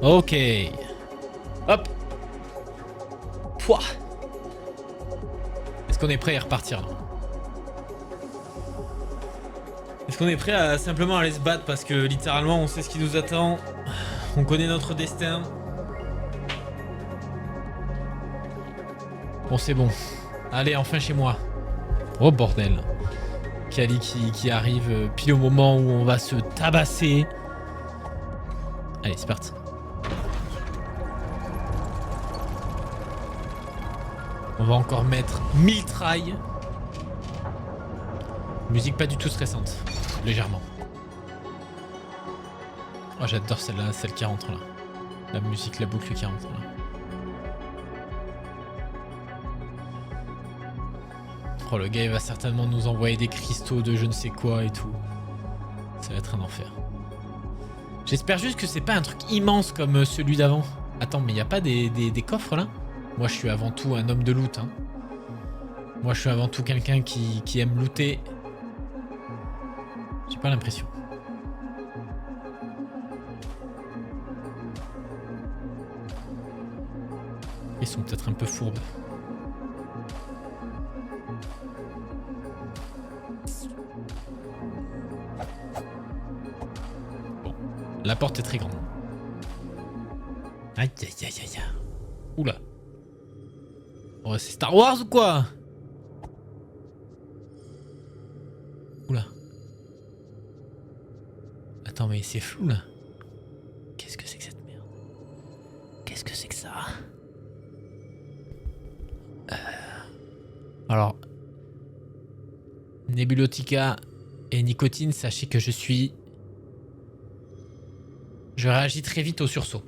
Ok. Hop. Pouah. Est-ce qu'on est prêt à repartir là? Est-ce qu'on est prêt à simplement aller se battre parce que littéralement on sait ce qui nous attend, on connaît notre destin. Bon c'est bon. Allez enfin chez moi. Oh bordel. Kali qui arrive pile au moment où on va se tabasser. Allez c'est parti. On va encore mettre 1000 trailles. Musique pas du tout stressante. Légèrement. Oh j'adore celle-là, celle qui rentre là. La musique, la boucle qui rentre là. Oh le gars il va certainement nous envoyer des cristaux de je ne sais quoi et tout. Ça va être un enfer. J'espère juste que c'est pas un truc immense comme celui d'avant. Attends mais y a pas des coffres là? Moi je suis avant tout un homme de loot hein. Moi je suis avant tout quelqu'un qui aime looter. J'ai pas l'impression. Ils sont peut-être un peu fourbes. Bon, la porte est très grande. Aïe aïe aïe aïe aïe. Oula. Oh, c'est Star Wars ou quoi? Oula. Attends mais c'est flou là. Qu'est-ce que c'est que cette merde? Qu'est-ce que c'est que ça? Alors, Nebulotica et nicotine, sachez que je réagis très vite au sursaut.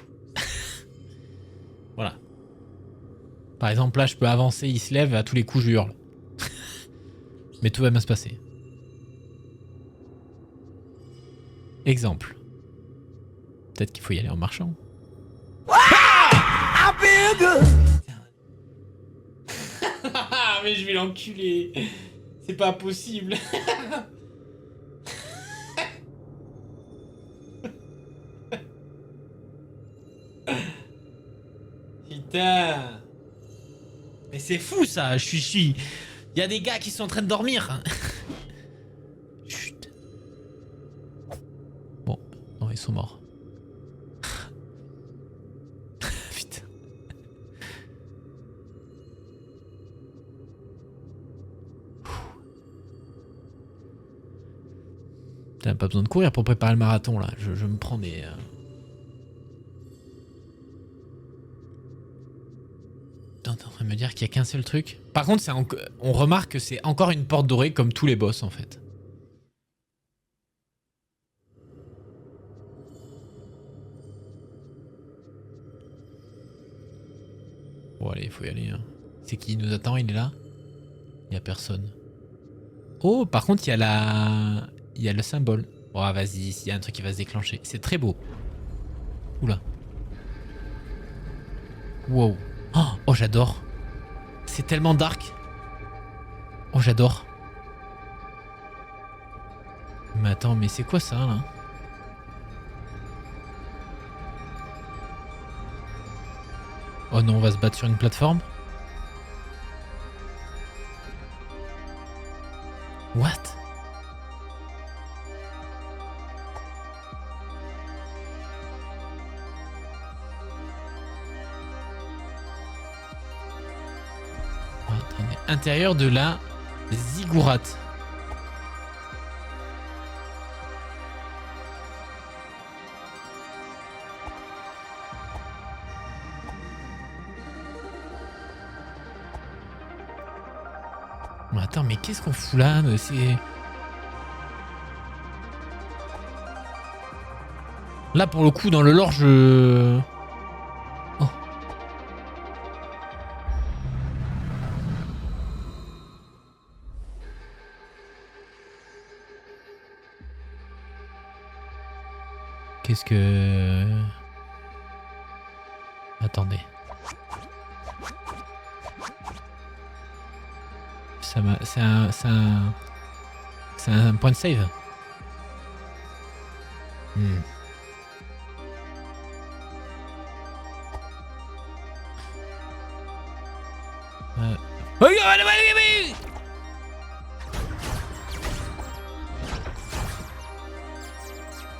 Voilà. Par exemple, là, je peux avancer, il se lève, à tous les coups, je hurle. Mais tout va bien se passer. Exemple. Peut-être qu'il faut y aller en marchant. Mais je vais l'enculer. C'est pas possible. Putain. Mais c'est fou ça. Je suis. Il y a des gars qui sont en train de dormir. Chut. Bon, non, ils sont morts. Putain. T'as pas besoin de courir pour préparer le marathon là. Je me prends des. T'es en train de me dire qu'il y a qu'un seul truc. Par contre, on remarque que c'est encore une porte dorée comme tous les boss en fait. Bon allez, il faut y aller. Hein. C'est qui nous attend? Il est là? Il y a personne. Oh, par contre, il y a la... Il y a le symbole. Oh, vas-y, il y a un truc qui va se déclencher. C'est très beau. Oula. Wow. Oh, j'adore. C'est tellement dark. Oh, j'adore. Mais attends, mais c'est quoi ça, là? Oh non, on va se battre sur une plateforme. What? Oh, attendez. Intérieur de la ziggourate. Attends, mais qu'est-ce qu'on fout là? C'est... Là, pour le coup, dans le lore, je... Oh. Qu'est-ce que... Attendez. C'est un point de save.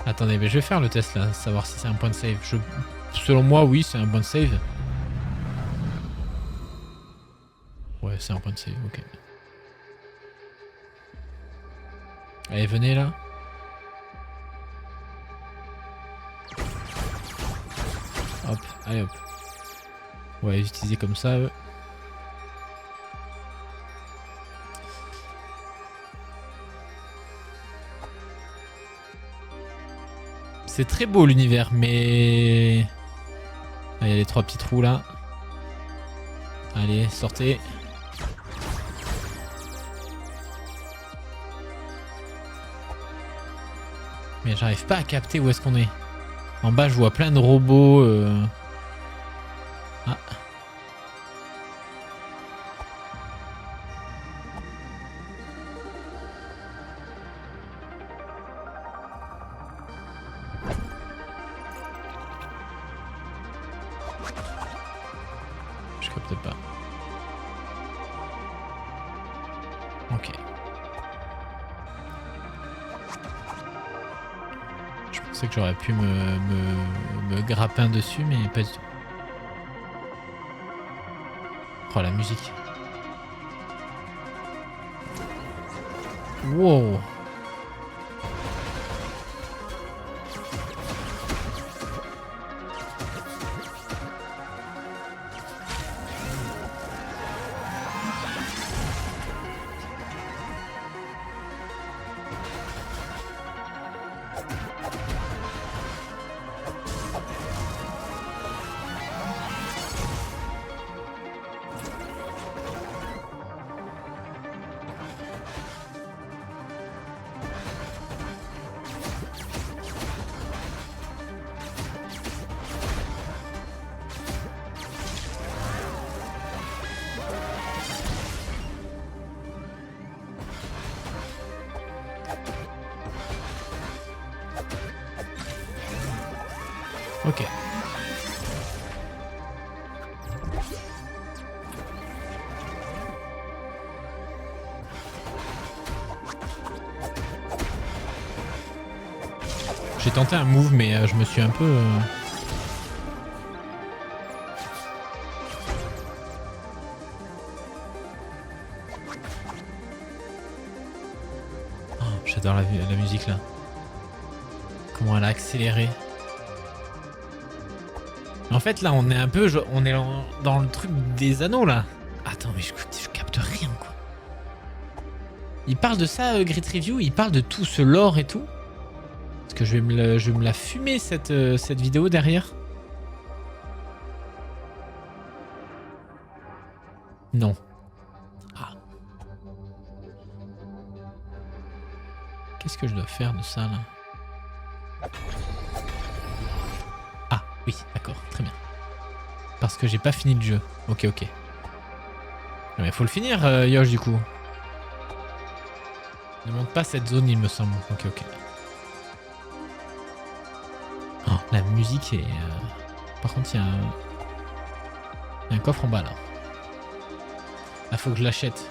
Attendez, mais je vais faire le test là, savoir si c'est un point de save. Selon moi, oui, c'est un point de save. Ouais, c'est un point de save, ok. Allez, venez là. Hop, allez hop. On va les utiliser comme ça, eux. C'est très beau l'univers, mais... Ah, il y a les 3 petits trous là. Allez, sortez. Mais j'arrive pas à capter où est-ce qu'on est. En bas, je vois plein de robots. Ah. Je capte pas. Ok. Je pensais que j'aurais pu me grappin dessus, mais pas du tout. Oh, la musique. Wow. Ok. J'ai tenté un move, mais je me suis un peu... Oh, j'adore la musique là. Comment elle a accéléré. En fait, là, on est un peu... On est dans le truc des anneaux, là. Attends, mais je capte rien, quoi. Il parle de ça, Grit Review. Il parle de tout ce lore et tout. Parce que je vais me la fumer, cette vidéo derrière. Non. Ah. Qu'est-ce que je dois faire de ça, là? Ah, oui, d'accord, très bien. Parce que j'ai pas fini le jeu. Ok, ok. Mais faut le finir, Yosh, du coup. Ne monte pas cette zone, il me semble. Ok, ok. Oh, la musique est... Par contre, il y a un coffre en bas, là. Là, faut que je l'achète.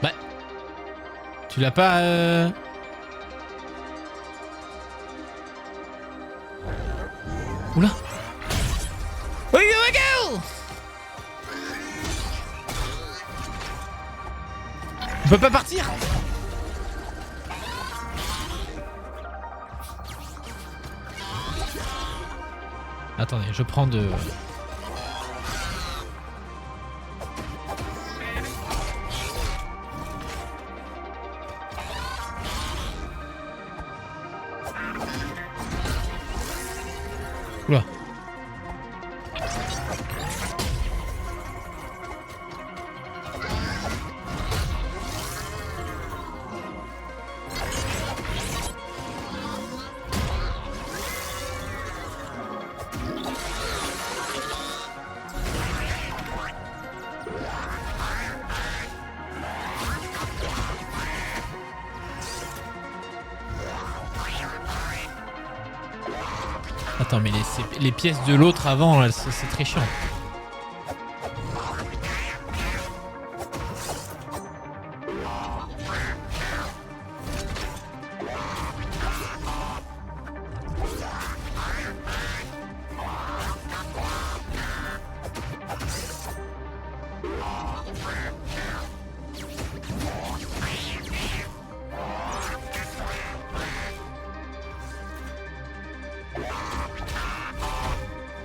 Bah... Tu l'as pas... Oula. On peut pas partir. Attendez, je prends de... Oula. Attends, mais les pièces de l'autre avant, c'est très chiant.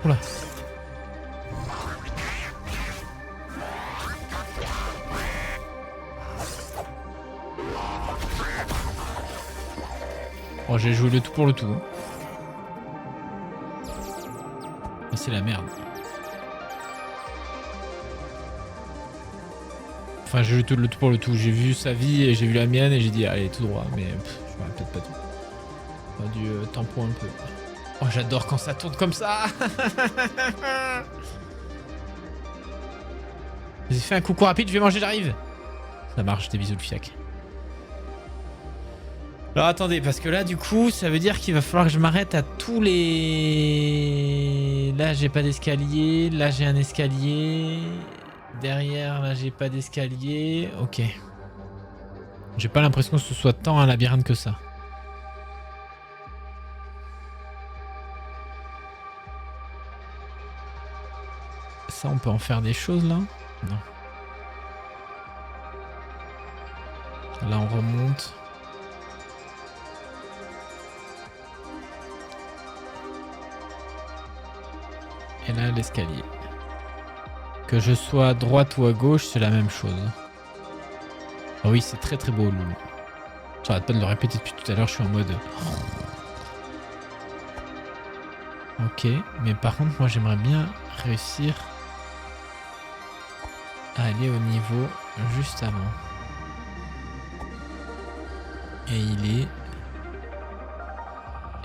Oula. Oh, j'ai joué le tout pour le tout. Oh, c'est la merde. Enfin, j'ai joué le tout pour le tout. J'ai vu sa vie et j'ai vu la mienne et j'ai dit allez, tout droit. Mais je m'aurais peut-être pas tout. J'aurais dû tempo un peu. Oh, j'adore quand ça tourne comme ça. J'ai fait un coucou rapide, je vais manger, j'arrive. Ça marche, des bisous le fiac. Alors attendez, parce que là du coup, ça veut dire qu'il va falloir que je m'arrête à tous les... Là j'ai pas d'escalier, là j'ai un escalier. Derrière, là j'ai pas d'escalier. Ok. J'ai pas l'impression que ce soit tant un labyrinthe que ça. Ça, on peut en faire des choses là? Non. Là on remonte. Et là, l'escalier. Que je sois à droite ou à gauche, c'est la même chose. Ah oui, c'est très très beau, Loulou. J'arrête pas de le répéter depuis tout à l'heure, je suis en mode... Ok, mais par contre, moi j'aimerais bien réussir à aller au niveau juste avant. Et il est...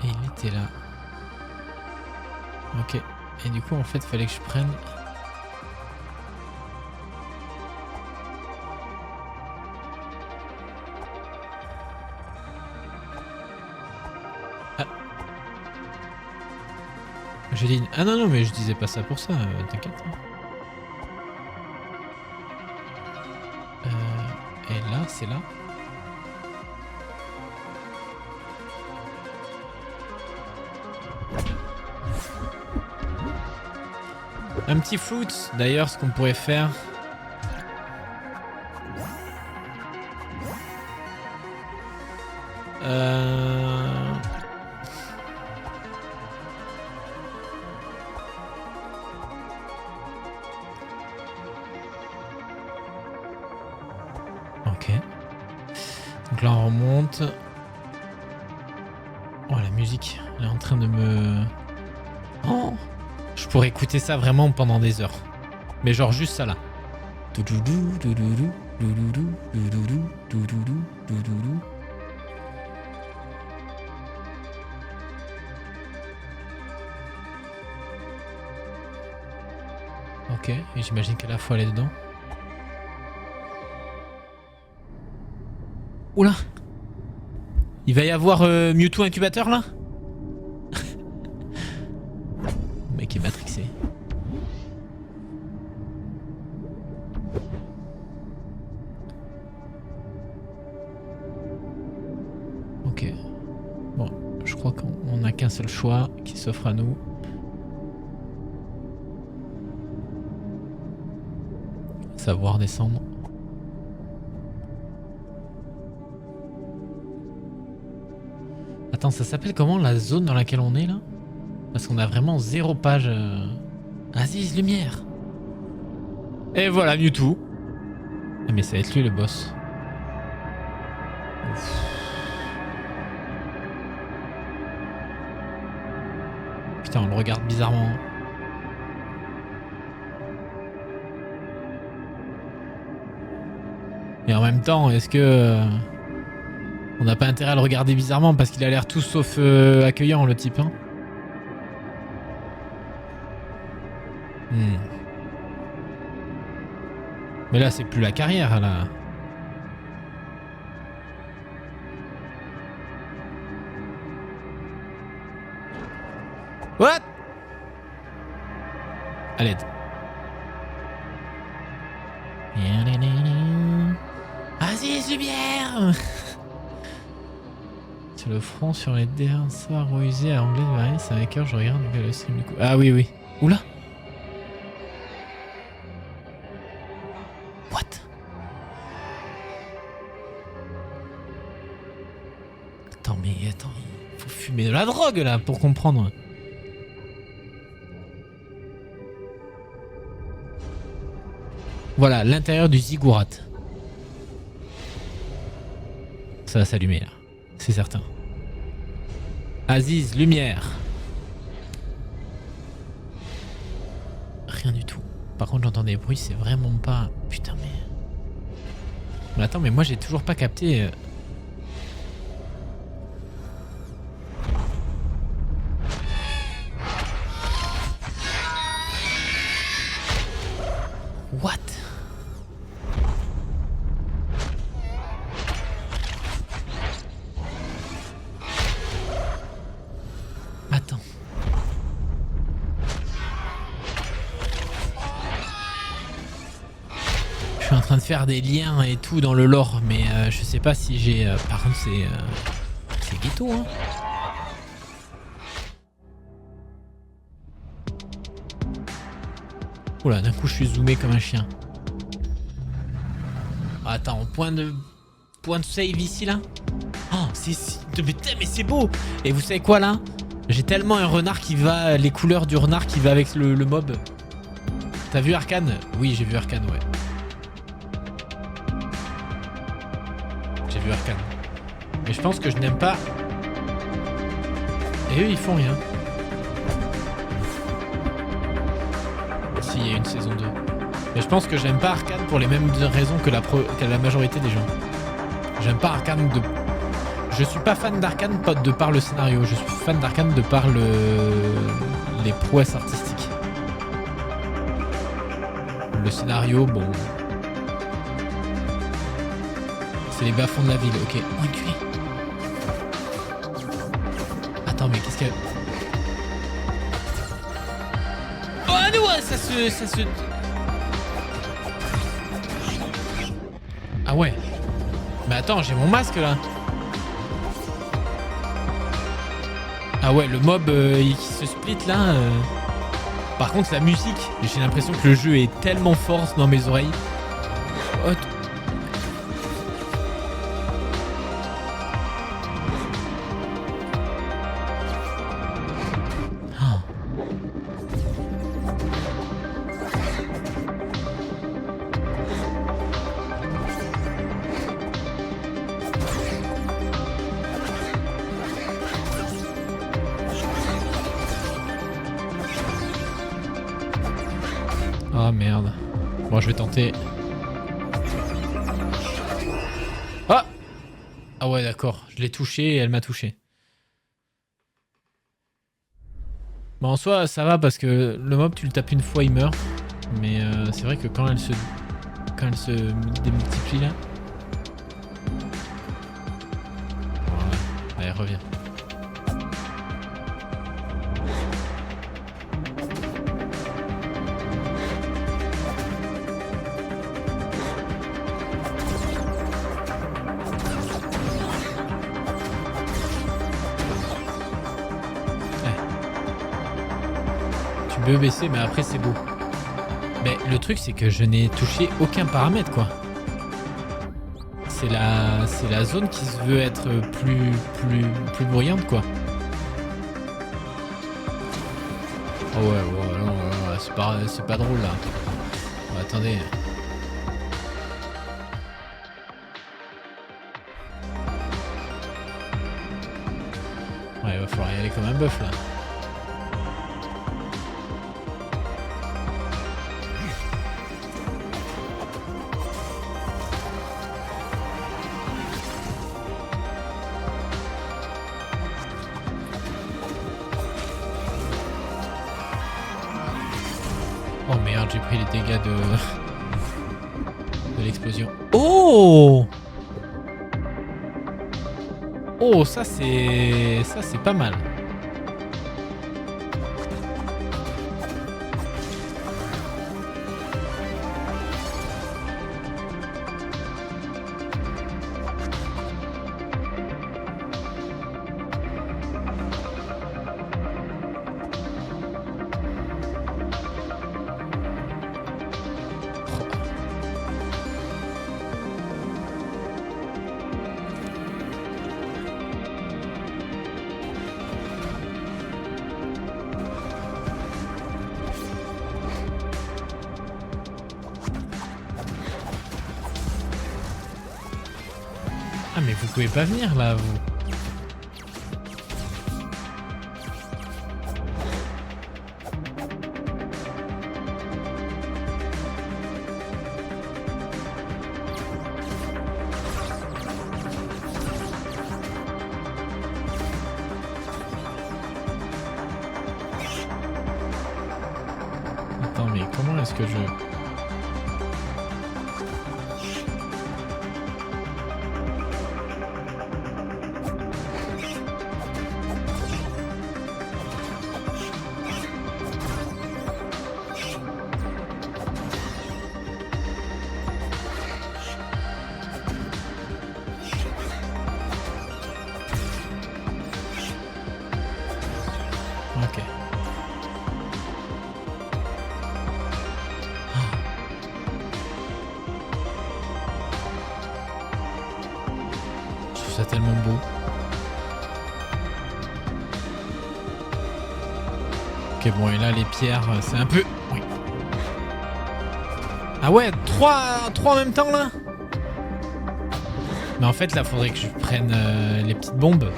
Et il était là. Ok. Et du coup, en fait, fallait que je prenne... Ah. J'ai dit... Ah non, non, mais je disais pas ça pour ça, t'inquiète. Et là, c'est là. Un petit fruit, d'ailleurs, ce qu'on pourrait faire. Ok. Donc là, on remonte. Oh, la musique, elle est en train de me... Oh! Je pourrais écouter ça vraiment pendant des heures. Mais genre juste ça là. Ok, et j'imagine qu'à la fois aller dedans. Oula! Il va y avoir Mewtwo incubateur là? Le mec est matrixé. Ok. Bon, je crois qu'on n'a qu'un seul choix qui s'offre à nous. Savoir descendre. Attends, ça s'appelle comment la zone dans laquelle on est là? Parce qu'on a vraiment 0 page. Aziz, lumière! Et voilà, Mewtwo. Ah, mais ça va être lui le boss. Ouf. Putain, on le regarde bizarrement. Et en même temps, est-ce que... on n'a pas intérêt à le regarder bizarrement parce qu'il a l'air tout sauf accueillant, le type, hein. Mais là, c'est plus la carrière, là. What? À l'aide. Aziz, lumière! Sur le front, sur les derniers soirs rusés à anglais de varier, c'est avec cœur, je regarde le stream du coup. Ah oui, oui. Oula! What? Attends, mais attends, il faut fumer de la drogue là pour comprendre. Voilà, l'intérieur du ziggurat. Ça va s'allumer là, c'est certain. Aziz, lumière. Rien du tout. Par contre, j'entends des bruits, c'est vraiment pas... Putain, mais... Mais attends, mais moi j'ai toujours pas capté... What? Attends. Je suis en train de faire des liens et tout dans le lore, mais je sais pas si j'ai... par contre, c'est ghetto, hein. Oula, d'un coup je suis zoomé comme un chien. Attends, point de save ici là. Oh, mais c'est beau. Et vous savez quoi là? J'ai tellement un renard qui va, les couleurs du renard qui va avec le mob. T'as vu Arcane? Oui, j'ai vu Arcane, ouais. J'ai vu Arcane. Mais je pense que je n'aime pas. Et eux ils font rien. Si, il y a une saison 2. Mais je pense que j'aime pas Arcane pour les mêmes raisons que la majorité des gens. J'aime pas Arcane de... Je suis pas fan d'Arcane de par le scénario. Je suis fan d'Arcane de par les prouesses artistiques. Le scénario, bon... C'est les bas-fonds de la ville, ok. Enculé. Attends, mais qu'est-ce que... Oh non, ça se... Ah ouais. Mais attends, j'ai mon masque là. Ah ouais, le mob qui se split là. Par contre, la musique, j'ai l'impression que le jeu est tellement fort dans mes oreilles. Oh. Ah merde. Bon, je vais tenter. Ah! Ah ouais, d'accord. Je l'ai touché et elle m'a touché. Bon, en soi, ça va parce que le mob, tu le tapes une fois, il meurt. Mais c'est vrai que quand elle se démultiplie là... Voilà. Allez, reviens. Tu peux baisser, mais après c'est beau. Mais le truc c'est que je n'ai touché aucun paramètre quoi. C'est la zone qui se veut être plus bruyante quoi. Oh ouais, non, c'est pas drôle là. Oh, attendez. Ouais, il va falloir y aller comme un bœuf là. Oh merde, j'ai pris les dégâts de l'explosion. Oh! Oh, ça c'est pas mal. Ah mais vous pouvez pas venir là, vous. Attends, mais comment est-ce que je... Ok. Je trouve ça tellement beau. Ok, bon, et là, les pierres, c'est un peu... Oui. Ah ouais, trois en même temps, là? Mais en fait, là, faudrait que je prenne les petites bombes.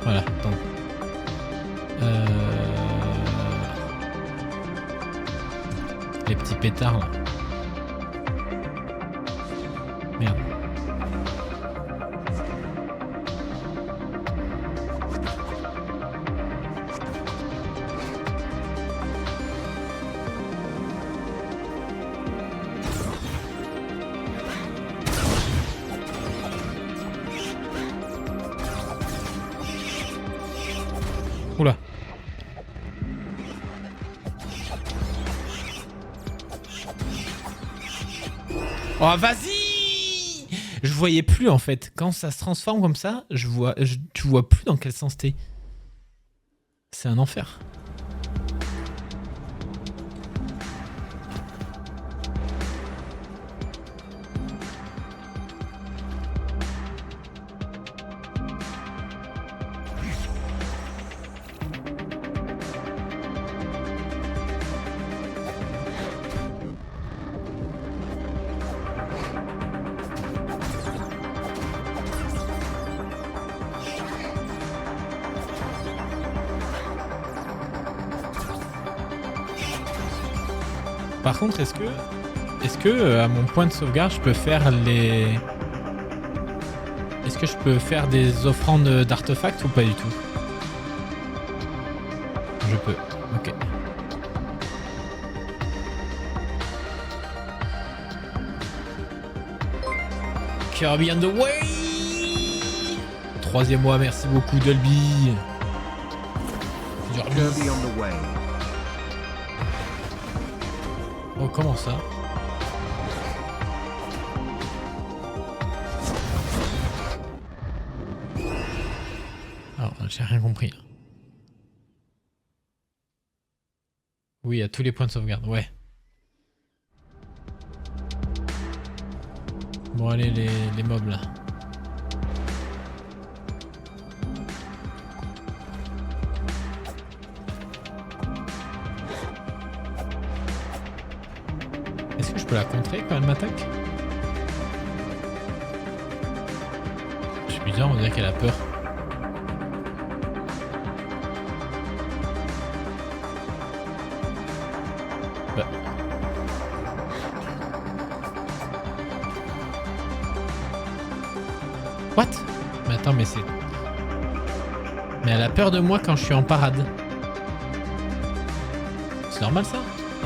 Voilà, attends. Les petits pétards, là. Merde. Oula. Oh, vas-y! Je voyais plus en fait. Quand ça se transforme comme ça, tu vois plus dans quel sens t'es. C'est un enfer. Par contre, est-ce que à mon point de sauvegarde, je peux faire les... Est-ce que je peux faire des offrandes d'artefacts ou pas du tout? Je peux, ok. Kirby on the way! 3e mois, merci beaucoup Dolby. Kirby on the way. Oh, comment ça? Alors, j'ai rien compris. Oui, à tous les points de sauvegarde, ouais. Bon, allez, les mobs là. Est-ce que je peux la contrer quand elle m'attaque? C'est bizarre, on dirait qu'elle a peur. Bah. What? Mais attends, mais c'est... Mais elle a peur de moi quand je suis en parade. C'est normal ça?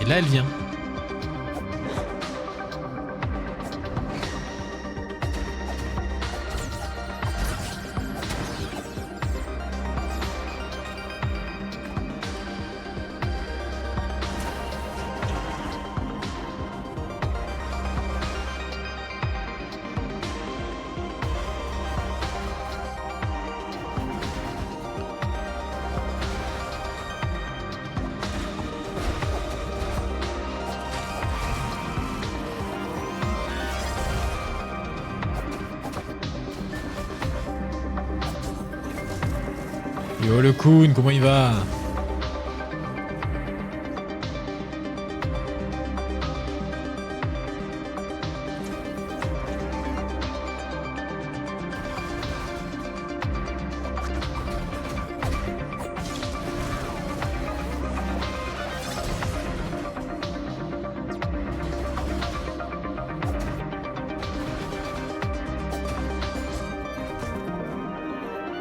Et là elle vient. Yo le Kun, comment il va?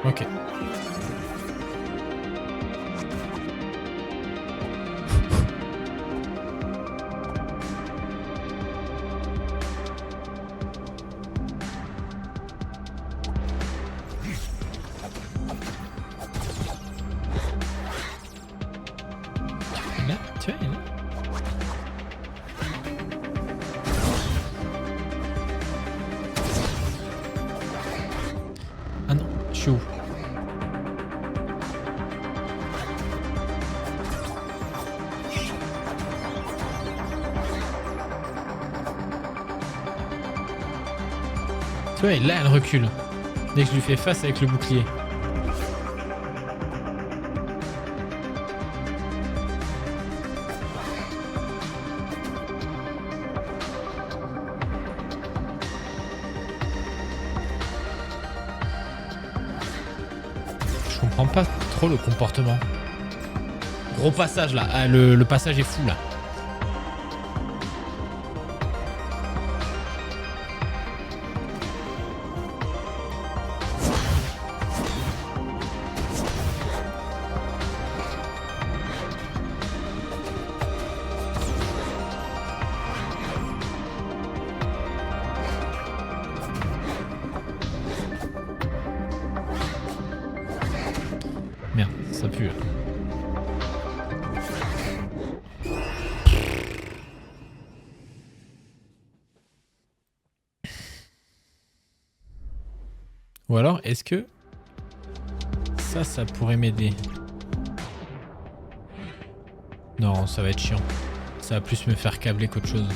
Ok. Là, tu vois, il est là. Ah non, je suis où? Tu vois, et là, elle recule. Dès que je lui fais face avec le bouclier. Je comprends pas trop le comportement. Gros passage là. Ah, le passage est fou là. Merde, ça pue là. Ou alors, est-ce que ça pourrait m'aider? Non, ça va être chiant. Ça va plus me faire câbler qu'autre chose.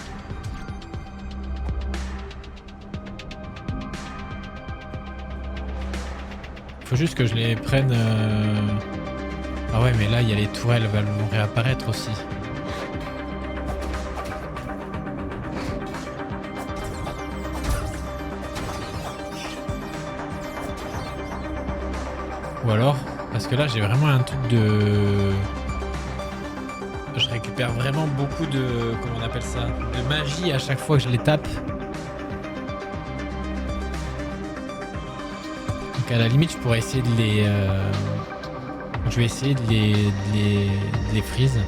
Faut juste que je les prenne... Ah ouais, mais là, il y a les tourelles, elles vont réapparaître aussi. Ou alors, parce que là, j'ai vraiment un truc de... Je récupère vraiment beaucoup de... Comment on appelle ça? De magie à chaque fois que je les tape. Donc à la limite, je pourrais essayer de les... Je vais essayer de les freeze.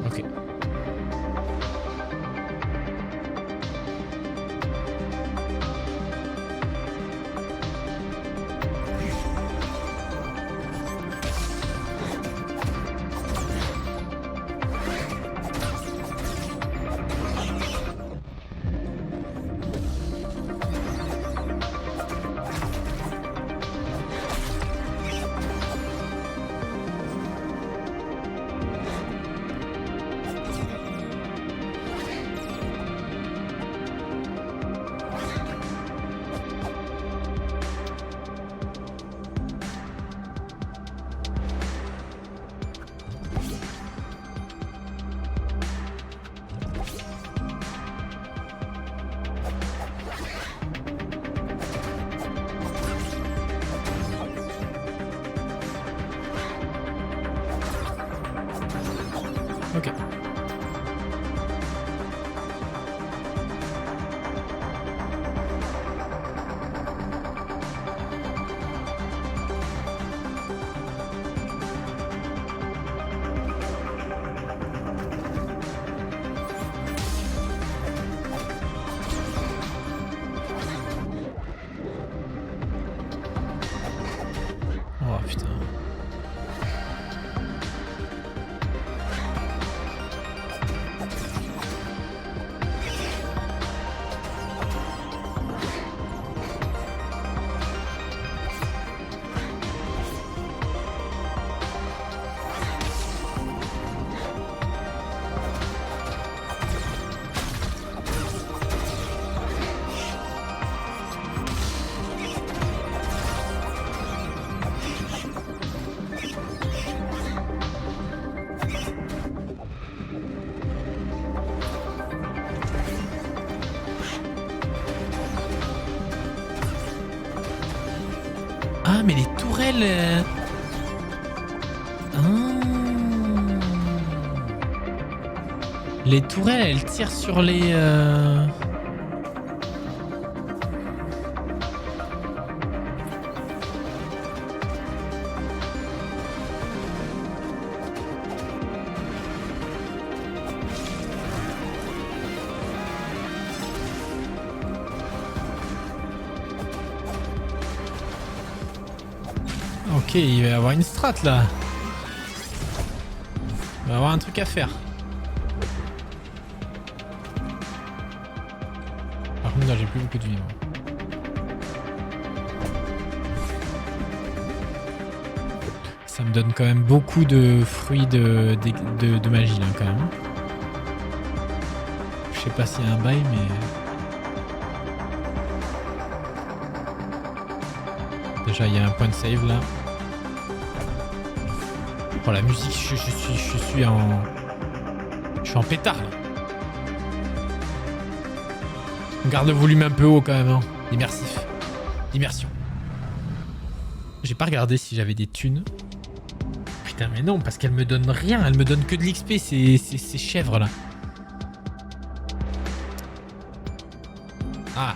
Ok. Ok. Oh putain. Ah, mais les tourelles... Ah. Les tourelles, elles tirent sur les... Ok, il va y avoir une strat là. Il va y avoir un truc à faire. Par contre là j'ai plus beaucoup de vie. Ça me donne quand même beaucoup de fruits de magie là quand même. Je sais pas s'il y a un bail mais... Déjà il y a un point de save là. Oh la musique, je suis en pétard là. On garde le volume un peu haut quand même, hein. Immersif. Immersion. J'ai pas regardé si j'avais des thunes. Putain mais non, parce qu'elle me donne rien, elle me donne que de l'XP, ces chèvres là. Ah.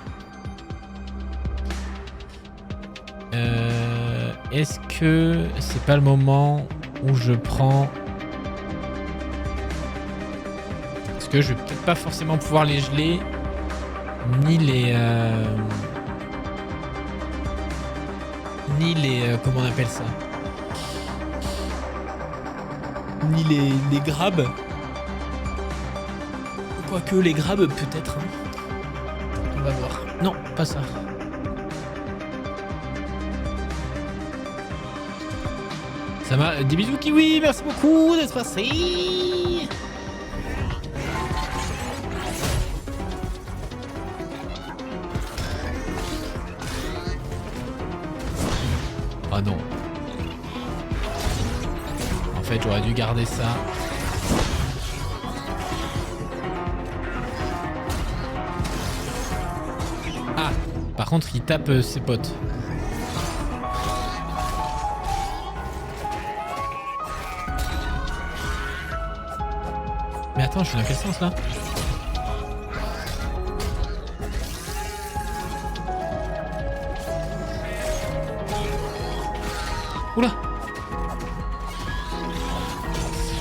Est-ce que c'est pas le moment où je prends... Parce que je vais peut-être pas forcément pouvoir les geler, ni les... comment on appelle ça? Ni les grabs. Quoique les grabs peut-être. Hein. On va voir. Non, pas ça. Ça m'a... Des bisous Kiwi, merci beaucoup d'être passé. Oh non. En fait, j'aurais dû garder ça. Ah, par contre, il tape ses potes. Mais attends, je suis dans quel sens là? Oula!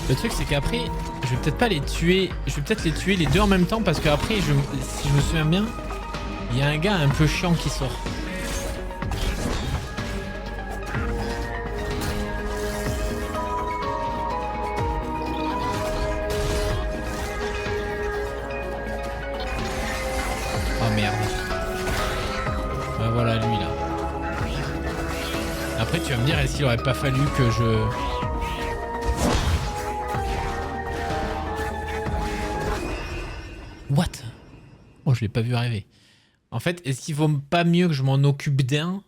Le truc c'est qu'après, je vais peut-être pas les tuer. Je vais peut-être les tuer les deux en même temps parce qu'après, si je me souviens bien, il y a un gars un peu chiant qui sort. Oh merde. Ben voilà lui là. Après tu vas me dire est-ce qu'il aurait pas fallu que je... What? Oh je l'ai pas vu arriver. En fait est-ce qu'il vaut pas mieux que je m'en occupe d'un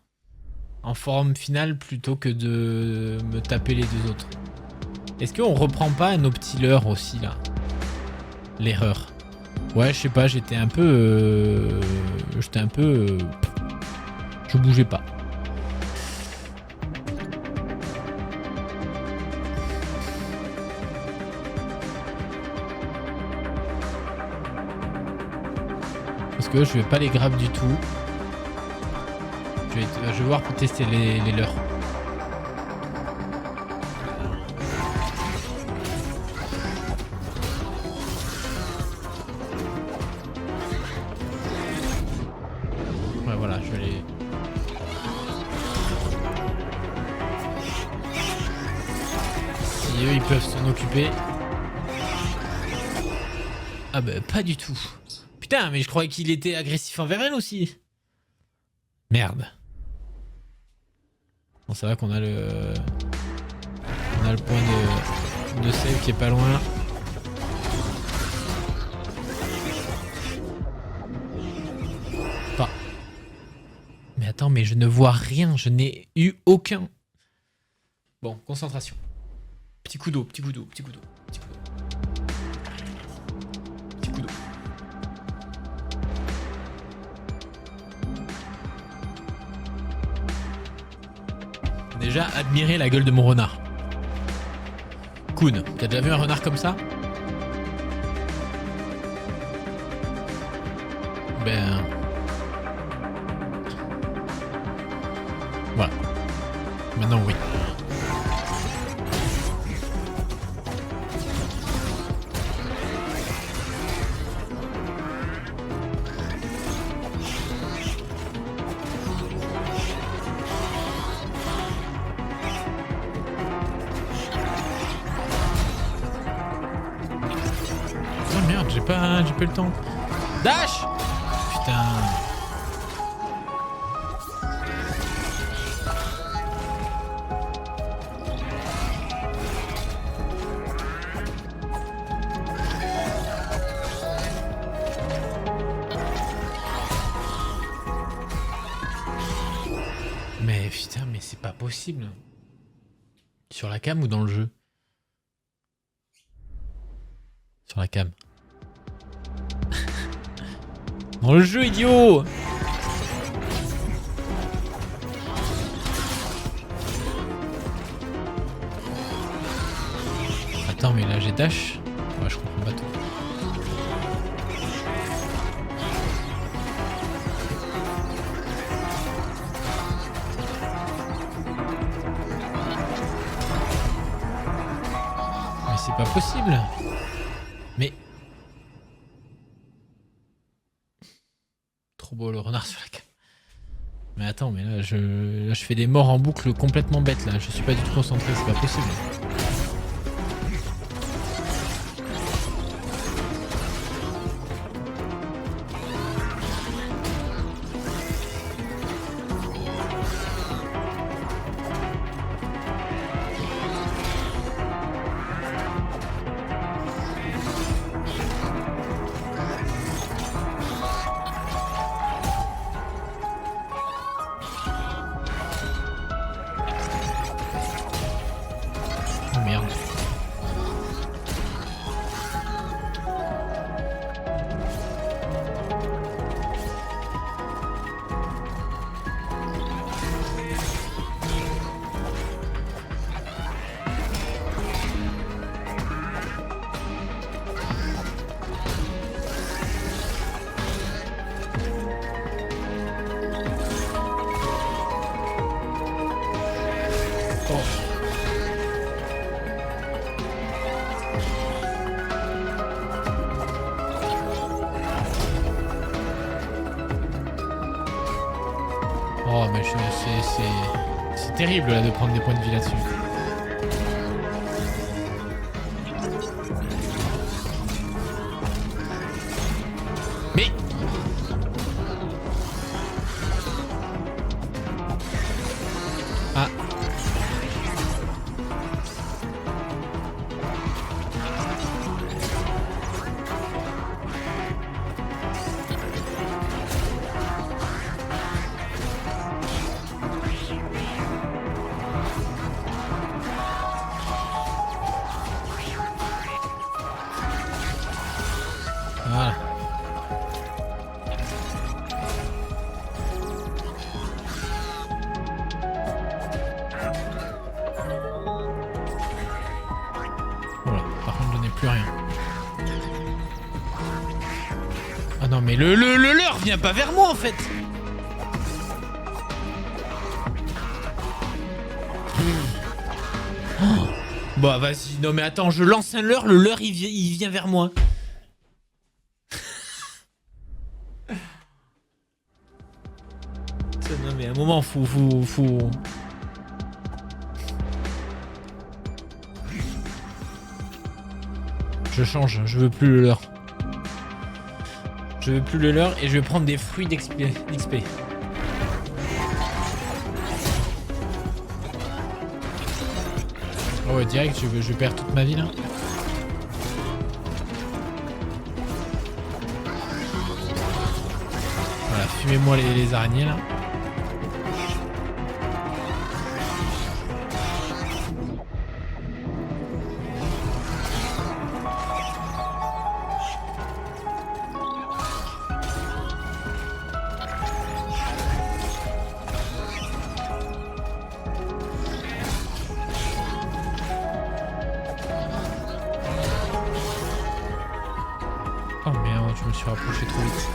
en forme finale plutôt que de me taper les deux autres? Est-ce qu'on reprend pas nos petits leurres aussi là? L'erreur. Ouais, je sais pas, j'étais un peu... je bougeais pas. Parce que je vais pas les grab du tout. Je vais voir pour tester les leurs. Ouais, voilà, je vais les... Si eux, ils peuvent s'en occuper. Ah bah, pas du tout. Putain, mais je croyais qu'il était agressif envers elle aussi. Merde. Bon, ça va qu'on a le... On a le point de save qui est pas loin. Pas. Mais attends, mais je ne vois rien. Je n'ai eu aucun... Bon, concentration. Petit coup d'eau, petit coup d'eau, petit coup d'eau, petit coup d'eau. Petit coup d'eau. déjà admirer la gueule de mon renard. Kuhn, t'as déjà vu un renard comme ça? Ben... Voilà. Maintenant, oui. Oh merde, j'ai pas eu le temps. Dash! Putain. Mais putain, mais c'est pas possible. Sur la cam ou dans le jeu? Sur la cam. Dans le jeu, idiot! Attends, mais là j'ai dash. Ouais, je comprends pas tout. Mais c'est pas possible. Mais... Trop beau le renard sur la cam. Mais attends, mais là je fais des morts en boucle complètement bêtes là. Je suis pas du tout concentré, c'est pas possible. Oh merde. Oh mais c'est terrible là de prendre des points de vie là-dessus. Mais... Ah. Voilà. Voilà, par contre je n'ai plus rien. Ah non mais le leurre vient pas vers moi en fait. Oh. Bah vas-y, non mais attends, je lance un leurre, le leurre il vient vers moi. Non mais à un moment faut... Je change, je veux plus le leurre. Je veux plus le leurre et je vais prendre des fruits d'XP. Oh ouais, direct, je perds toute ma vie là. Voilà, fumez-moi les araignées là. Oh merde, je me suis rapproché trop vite.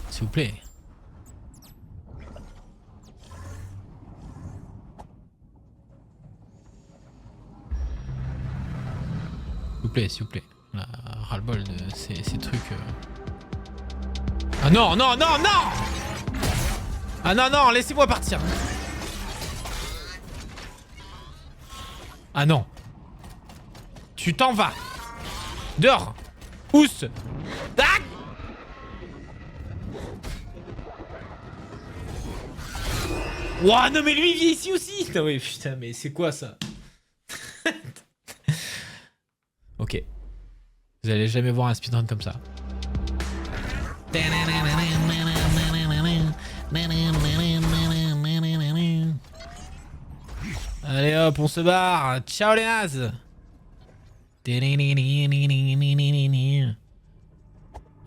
S'il vous plaît. S'il vous plaît. Ras-le-bol de ces trucs. Ah non, non, non, non! Ah non, non, laissez-moi partir. Ah non. Tu t'en vas. Dehors. Ousse. Tac. Ouah, non mais lui il vient ici aussi. Non mais putain, mais c'est quoi ça? Ok. Vous allez jamais voir un speedrun comme ça. Allez hop, on se barre. Ciao les nazes.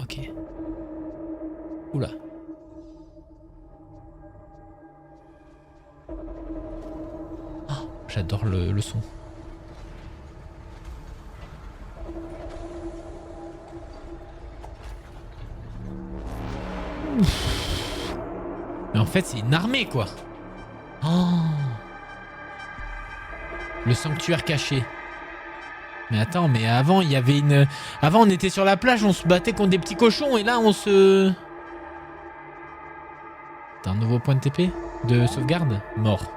Ok. Oula. Oh, j'adore le son. Mais en fait, c'est une armée, quoi. Oh. Le sanctuaire caché. Mais attends, mais avant, il y avait une... Avant, on était sur la plage, on se battait contre des petits cochons, et là, on se... T'as un nouveau point de TP? De sauvegarde? Mort.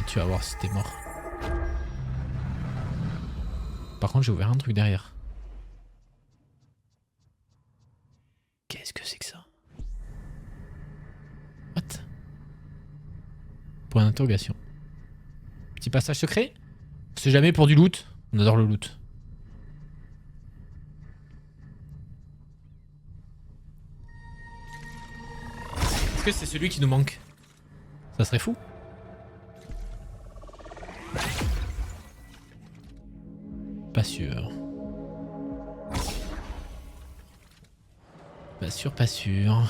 Tu vas voir si t'es mort. Par contre, j'ai ouvert un truc derrière. Qu'est-ce que c'est que ça? What? Point d'interrogation. Petit passage secret? On sait jamais pour du loot. On adore le loot. Est-ce que c'est celui qui nous manque? Ça serait fou. Pas sûr. Pas sûr, pas sûr.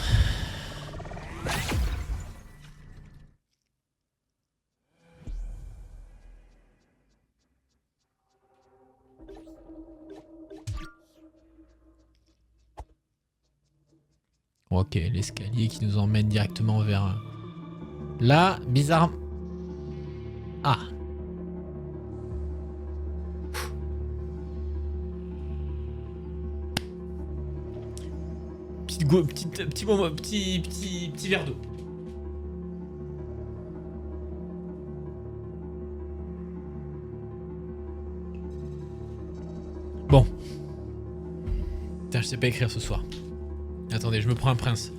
Ok, l'escalier qui nous emmène directement vers... Là, bizarre. Ah. Petit verre d'eau. Bon. Putain, je sais pas écrire ce soir. Attendez, je me prends un prince.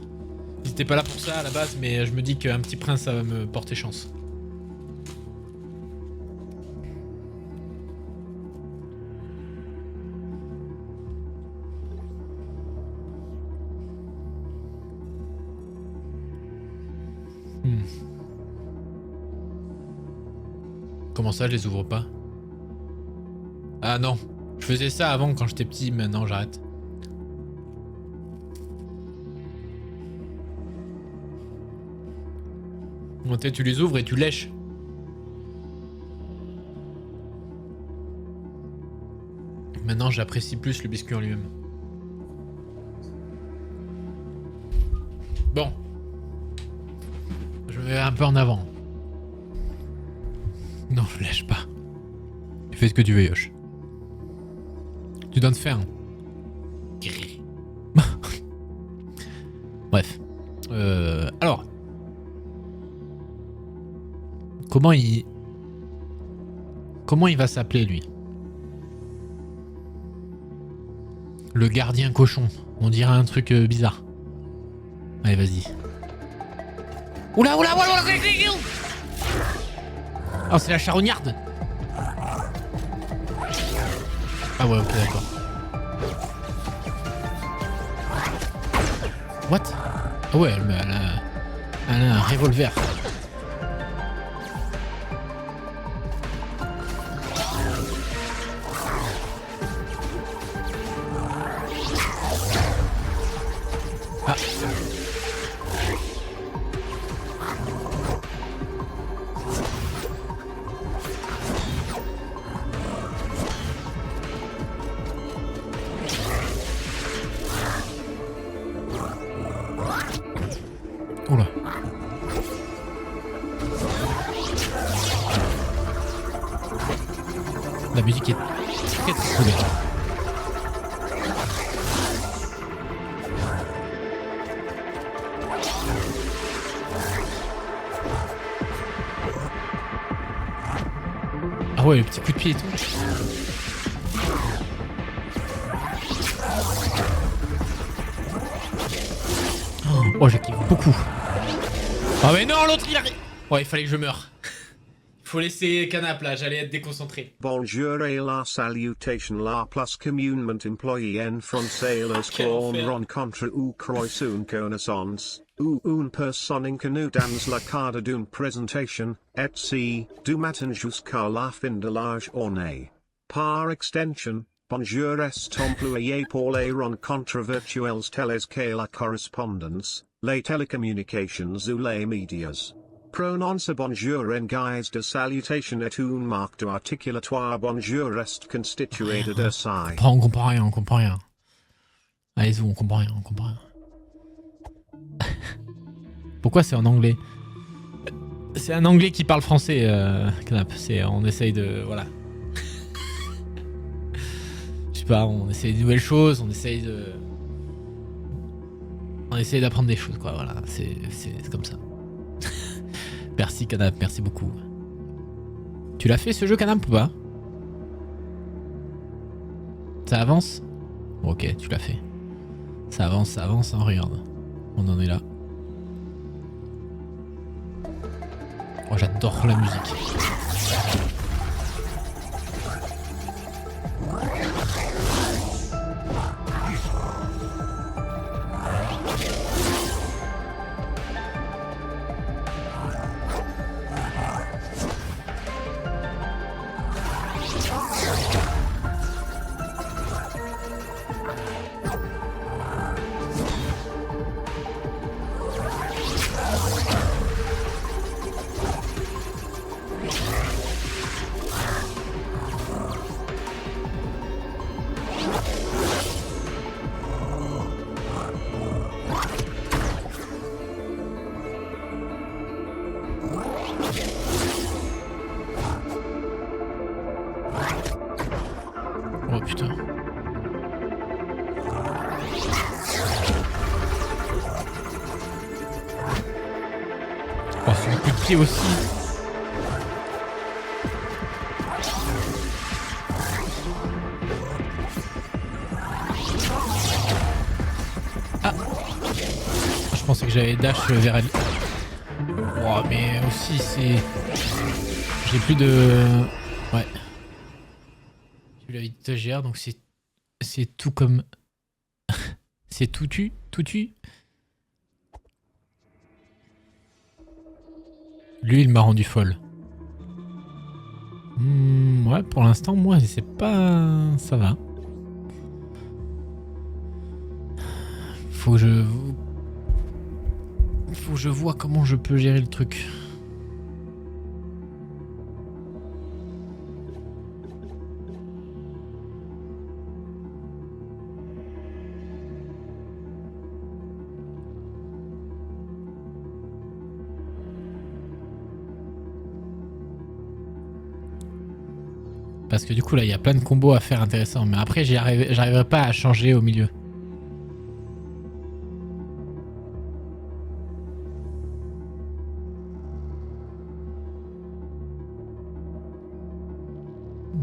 J'étais pas là pour ça à la base, mais je me dis qu'un petit prince, ça va me porter chance. Hmm. Comment ça, je les ouvre pas? Ah non, je faisais ça avant quand j'étais petit, maintenant j'arrête. Bon, tu les ouvres et tu lèches. Maintenant, j'apprécie plus le biscuit en lui-même. Bon. Je vais un peu en avant. Non, je lèche pas. Fais ce que tu veux, Yosh. Tu dois te faire. Bref. Alors. Comment il va s'appeler, lui? Le gardien cochon. On dirait un truc bizarre. Allez, vas-y. Oula, oula, oula, oula. Oh, c'est la charognarde. Ah ouais, ok, d'accord. What? Ah ouais, elle a un revolver. Ah. Oula. La musique est très très cool. Ah ouais, le petit coup de pied et tout. Oh, j'ai kiffé beaucoup. Ah mais non, l'autre il a... Ouais, il fallait que je meure. Faut laisser Canap là, j'allais être déconcentré. Bonjour et la salutation la plus communement employé en français les corps rencontre ou croise une connaissance, ou une personne inconnue dans la cadre d'une présentation, et si, du matin jusqu'à la fin de la journée. Par extension, bonjour est employé pour les rencontres virtuelles telles que la correspondance, les télécommunications ou les médias. Prononce bonjour en guise de salutation est une marque de articulatoire bonjour est constitué de deux signes. On comprend rien, on comprend rien. Allez-y, on comprend rien, on comprend rien. Pourquoi c'est en anglais? C'est un anglais qui parle français, Knap. On essaye de... Voilà. Je sais pas, on essaye de nouvelles choses, on essaye d'apprendre des choses, quoi, voilà. C'est comme ça. Merci, Canap, merci beaucoup. Tu l'as fait, ce jeu, Canap, ou pas? Ça avance? Ok, tu l'as fait. Ça avance, hein, regarde. On en est là. Oh, j'adore la musique. Oh putain. Oh, c'est un coup de pied aussi. Ah. Je pensais que j'avais dash vers elle. Oh, mais aussi c'est... J'ai plus de... Ouais. J'ai plus la vie de stagiaire, donc c'est tout comme... c'est tout tu. Lui, il m'a rendu folle. Ouais, pour l'instant, moi, c'est pas... Ça va. Faut que je vois comment je peux gérer le truc. Parce que du coup, là, il y a plein de combos à faire intéressants. Mais après, j'arriverai pas à changer au milieu.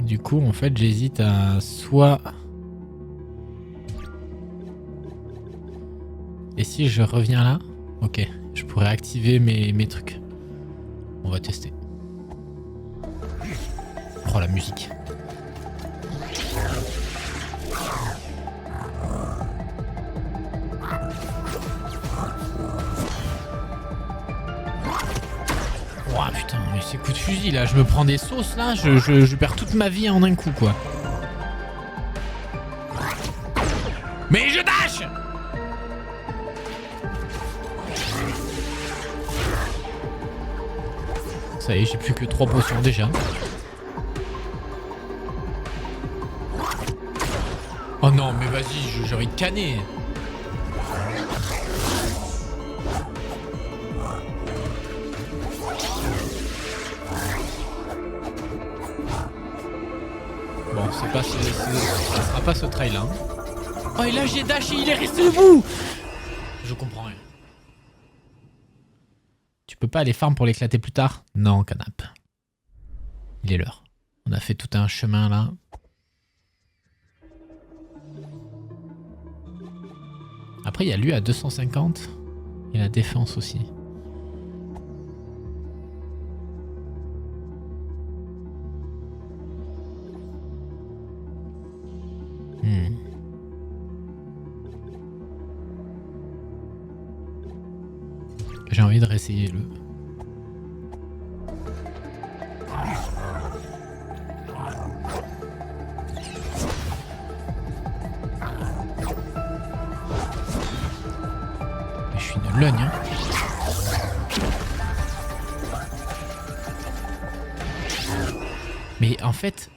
Du coup, en fait, j'hésite à soit... Et si je reviens là? Ok, je pourrais activer mes trucs. On va tester. Oh, la musique. Oh putain, mais c'est coup de fusil là, je me prends des sauces là, je perds toute ma vie en un coup quoi. Mais je dash! Ça y est, j'ai plus que 3 potions déjà. Oh non, mais vas-y, j'ai envie de canner. Bon, ça sera pas ce trail là. Oh, et là j'ai dash et il est resté debout. Je comprends rien. Tu peux pas aller farm pour l'éclater plus tard? Non, canap. Il est l'heure. On a fait tout un chemin là. Après, il y a lui à 250. Et la défense aussi. J'ai envie de réessayer le... Mais je suis une logne, hein. Mais en fait,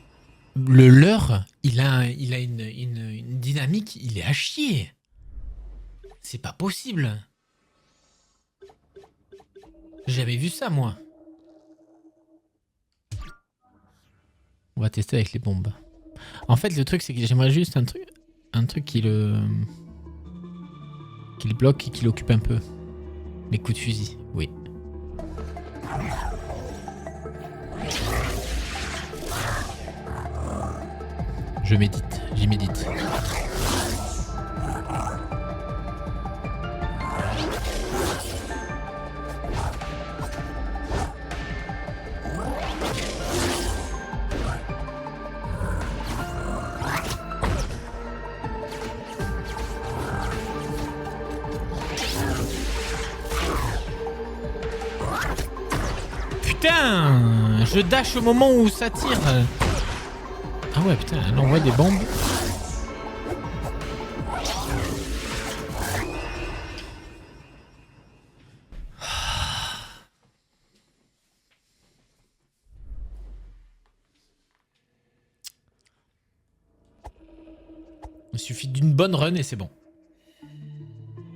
le leurre, il a une dynamique, il est à chier. C'est pas possible. J'ai jamais vu ça, moi. On va tester avec les bombes. En fait, le truc, c'est que j'aimerais juste un truc qui le bloque et qui l'occupe un peu. Les coups de fusil, oui. Je médite, j'y médite. Putain, je dash au moment où ça tire. Ah ouais, putain, elle envoie des bombes. Il suffit d'une bonne run et c'est bon.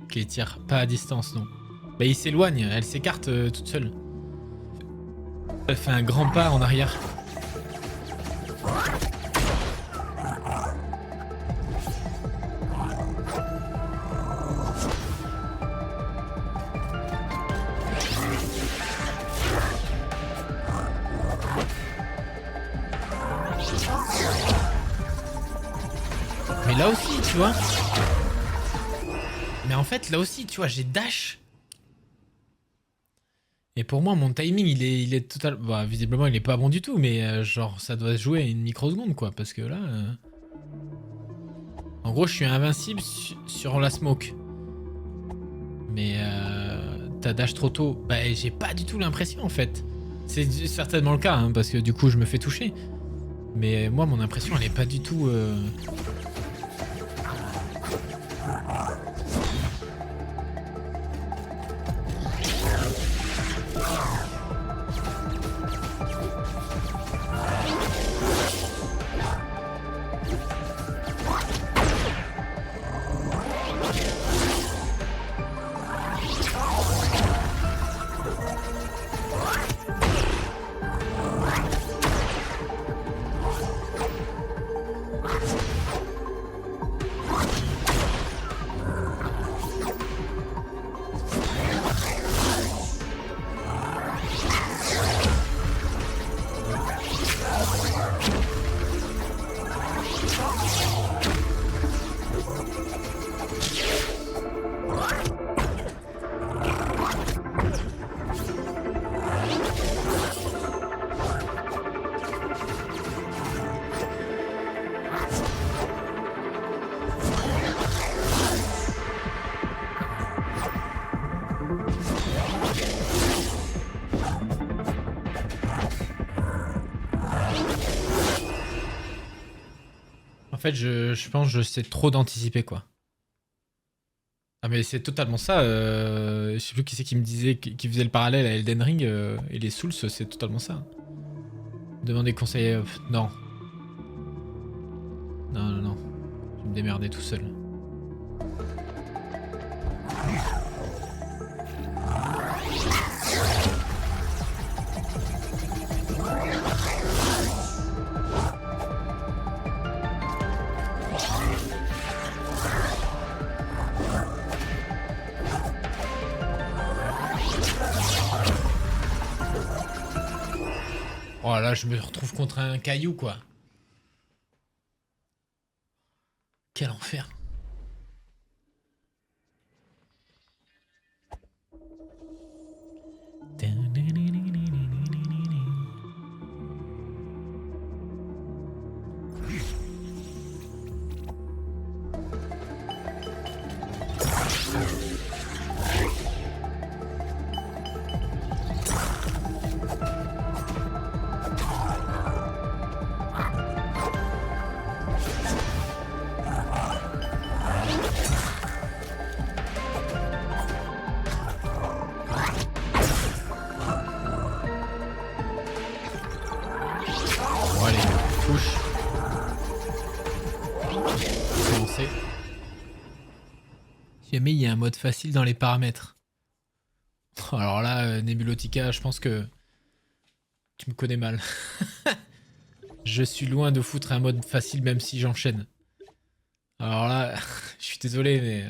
Ok, il tire pas à distance, non. Bah, il s'éloigne, elle s'écarte toute seule. Elle fait un grand pas en arrière. Mais là aussi, tu vois. Mais en fait, là aussi, tu vois, j'ai dash. Et pour moi, mon timing, il est total... Bah, visiblement, il est pas bon du tout, mais genre, ça doit se jouer à une microseconde, quoi. Parce que là... En gros, je suis invincible sur la smoke. Mais t'as dash trop tôt. Bah j'ai pas du tout l'impression en fait. C'est certainement le cas, hein, parce que du coup je me fais toucher. Mais moi mon impression elle est pas du tout... En fait, je pense que je sais trop d'anticiper, quoi. Ah mais c'est totalement ça. Je sais plus qui c'est qui me disait, qui faisait le parallèle à Elden Ring et les Souls, c'est totalement ça. Demander conseil... non. Non, non, non. Je vais me démerder tout seul. Oh là, je me retrouve contre un caillou, quoi. Quel enfer. Si jamais il y a un mode facile dans les paramètres. Alors là, Nebulotica, je pense que tu me connais mal. Je suis loin de foutre un mode facile même si j'enchaîne. Alors là, je suis désolé, mais...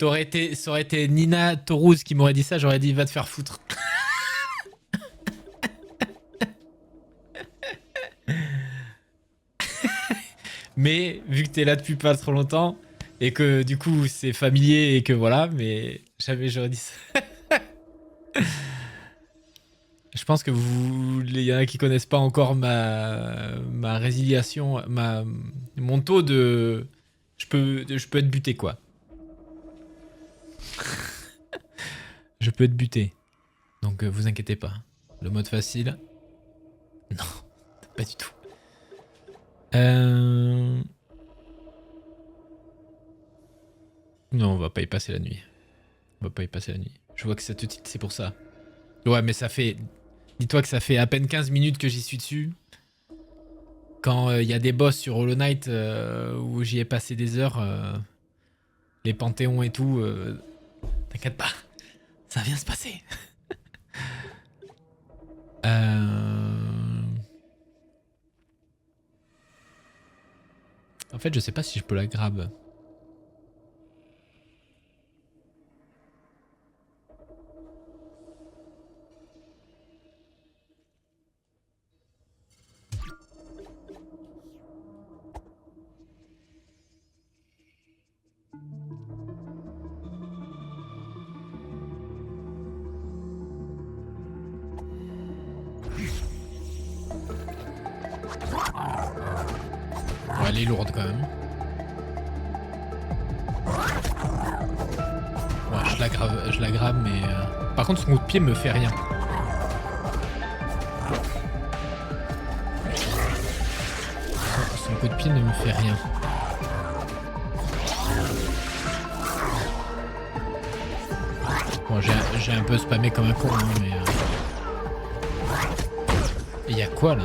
Ça aurait été Nina Toruz qui m'aurait dit ça, j'aurais dit va te faire foutre. Mais vu que t'es là depuis pas trop longtemps et que du coup c'est familier et que voilà, mais jamais j'aurais dit ça. Je pense que il y en a qui connaissent pas encore ma résiliation, mon taux de, je peux être buté quoi. Je peux être buté. Donc vous inquiétez pas. Le mode facile, non, pas du tout. Non, on va pas y passer la nuit. On va pas y passer la nuit. Je vois que ça te titre, c'est pour ça. Ouais, mais ça fait... Dis-toi que ça fait à peine 15 minutes que j'y suis dessus. Quand il y a des boss sur Hollow Knight où j'y ai passé des heures, les panthéons et tout, t'inquiète pas, ça vient se passer. En fait, je sais pas si je peux la grab. Elle est lourde quand même. Ouais. je la grave, mais... Par contre, son coup de pied me fait rien. Son coup de pied ne me fait rien. Bon, j'ai un peu spammé comme un con, hein, mais... Et y a quoi, là?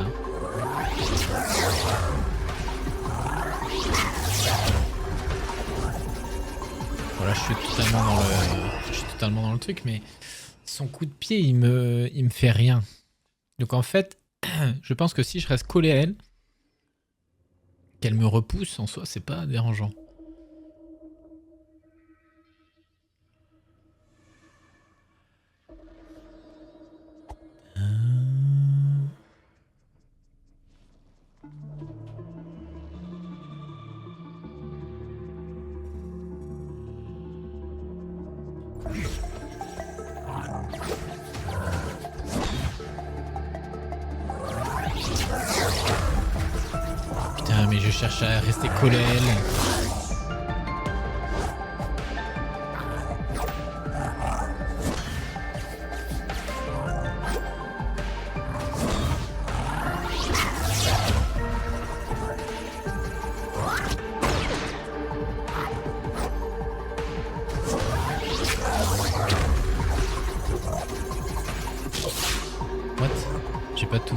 Voilà, je suis totalement dans le truc, mais son coup de pied, il me fait rien. Donc en fait, je pense que si je reste collé à elle, qu'elle me repousse, en soi, c'est pas dérangeant. Putain, mais je cherche à rester collé à elle. J'ai pas tout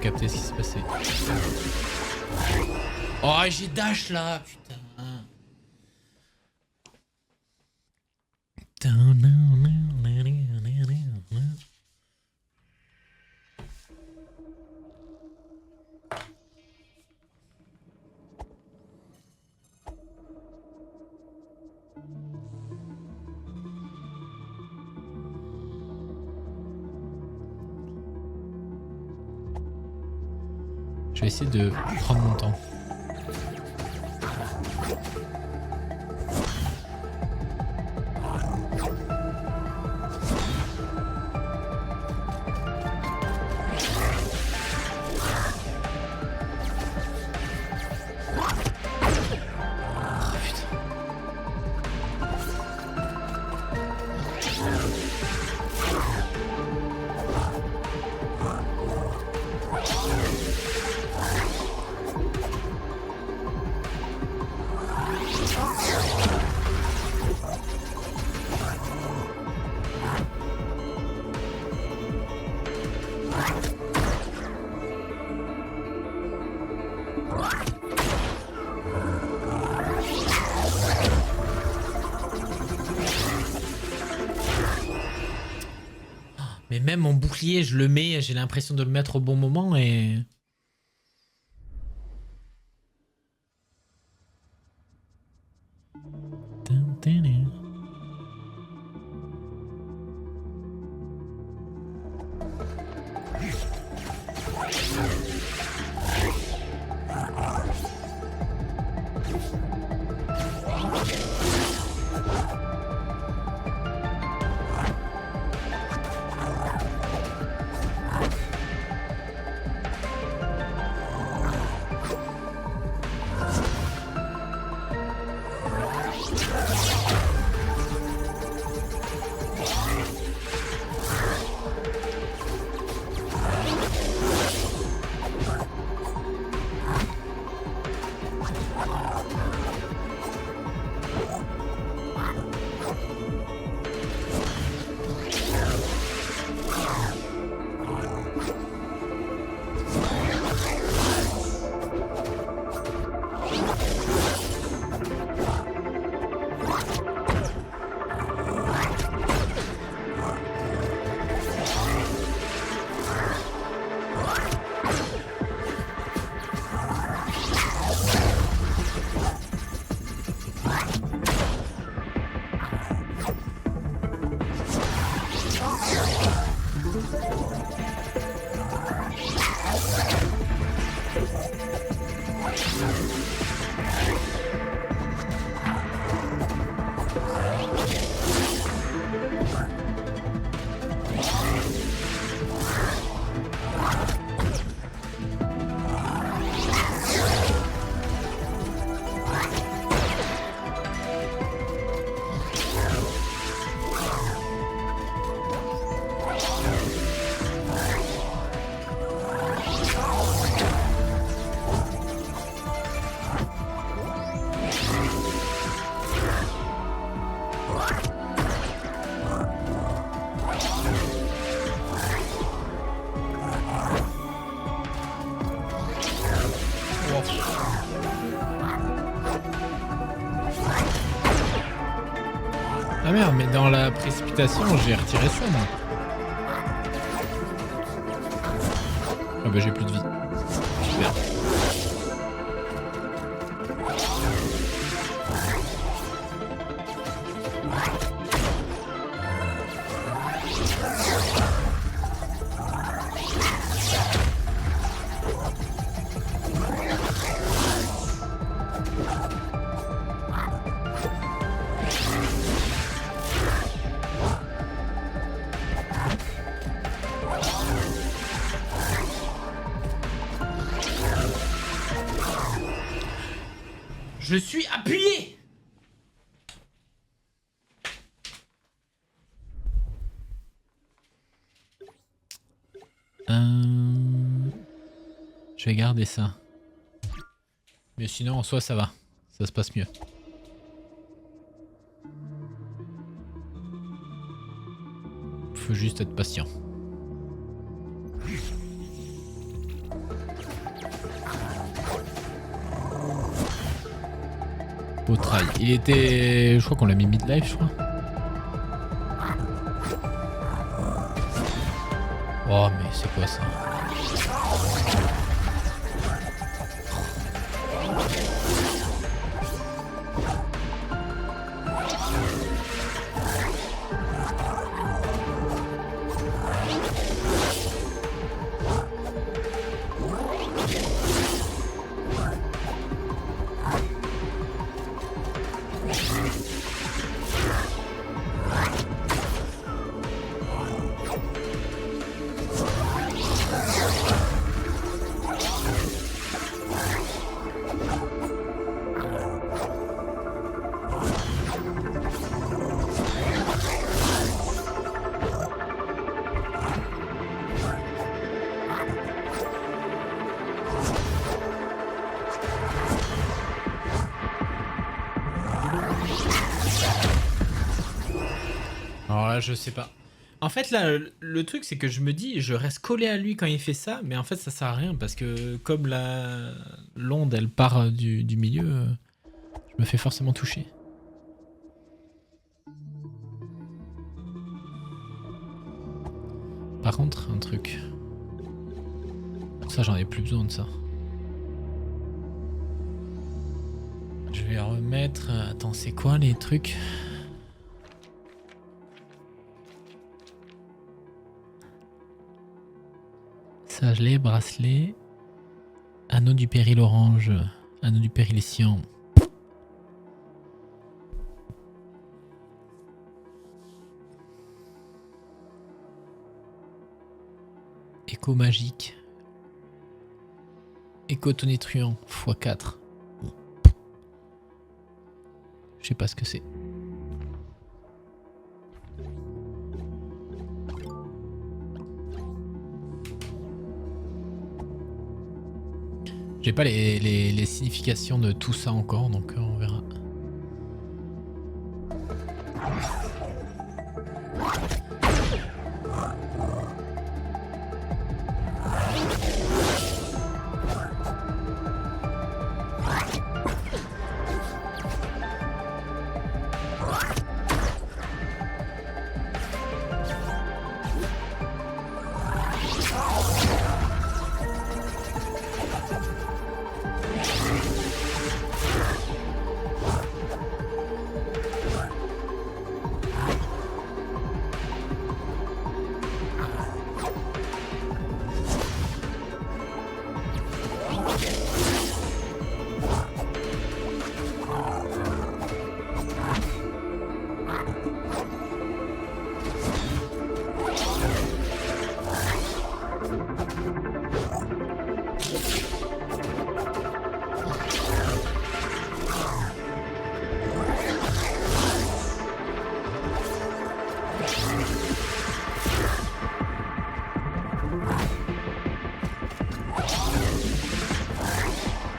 capté ce qui s'est passé. Oh, j'ai dash là, putain. Je vais essayer de prendre mon temps. Mais même mon bouclier, je le mets, j'ai l'impression de le mettre au bon moment et... Ah merde, mais dans la précipitation, j'ai retiré ça, moi. Ah bah j'ai plus de vie. Super. Je suis appuyé. Je vais garder ça. Mais sinon, en soi, ça va. Ça se passe mieux. Faut juste être patient. Beau try. Il était... Je crois qu'on l'a mis mid-life, je crois. Oh, mais c'est quoi ça? Alors là, je sais pas. En fait, là, le truc, c'est que je me dis, je reste collé à lui quand il fait ça, mais en fait, ça sert à rien parce que comme l'onde, elle part du milieu, je me fais forcément toucher. Par contre, un truc. Ça, j'en ai plus besoin de ça. Je vais remettre... Attends, c'est quoi les trucs ? Sagelet, bracelet, anneau du péril orange, anneau du péril cyan. Écho magique. Écho tonitruant x4. Je sais pas ce que c'est. J'ai pas les significations de tout ça encore, donc on verra.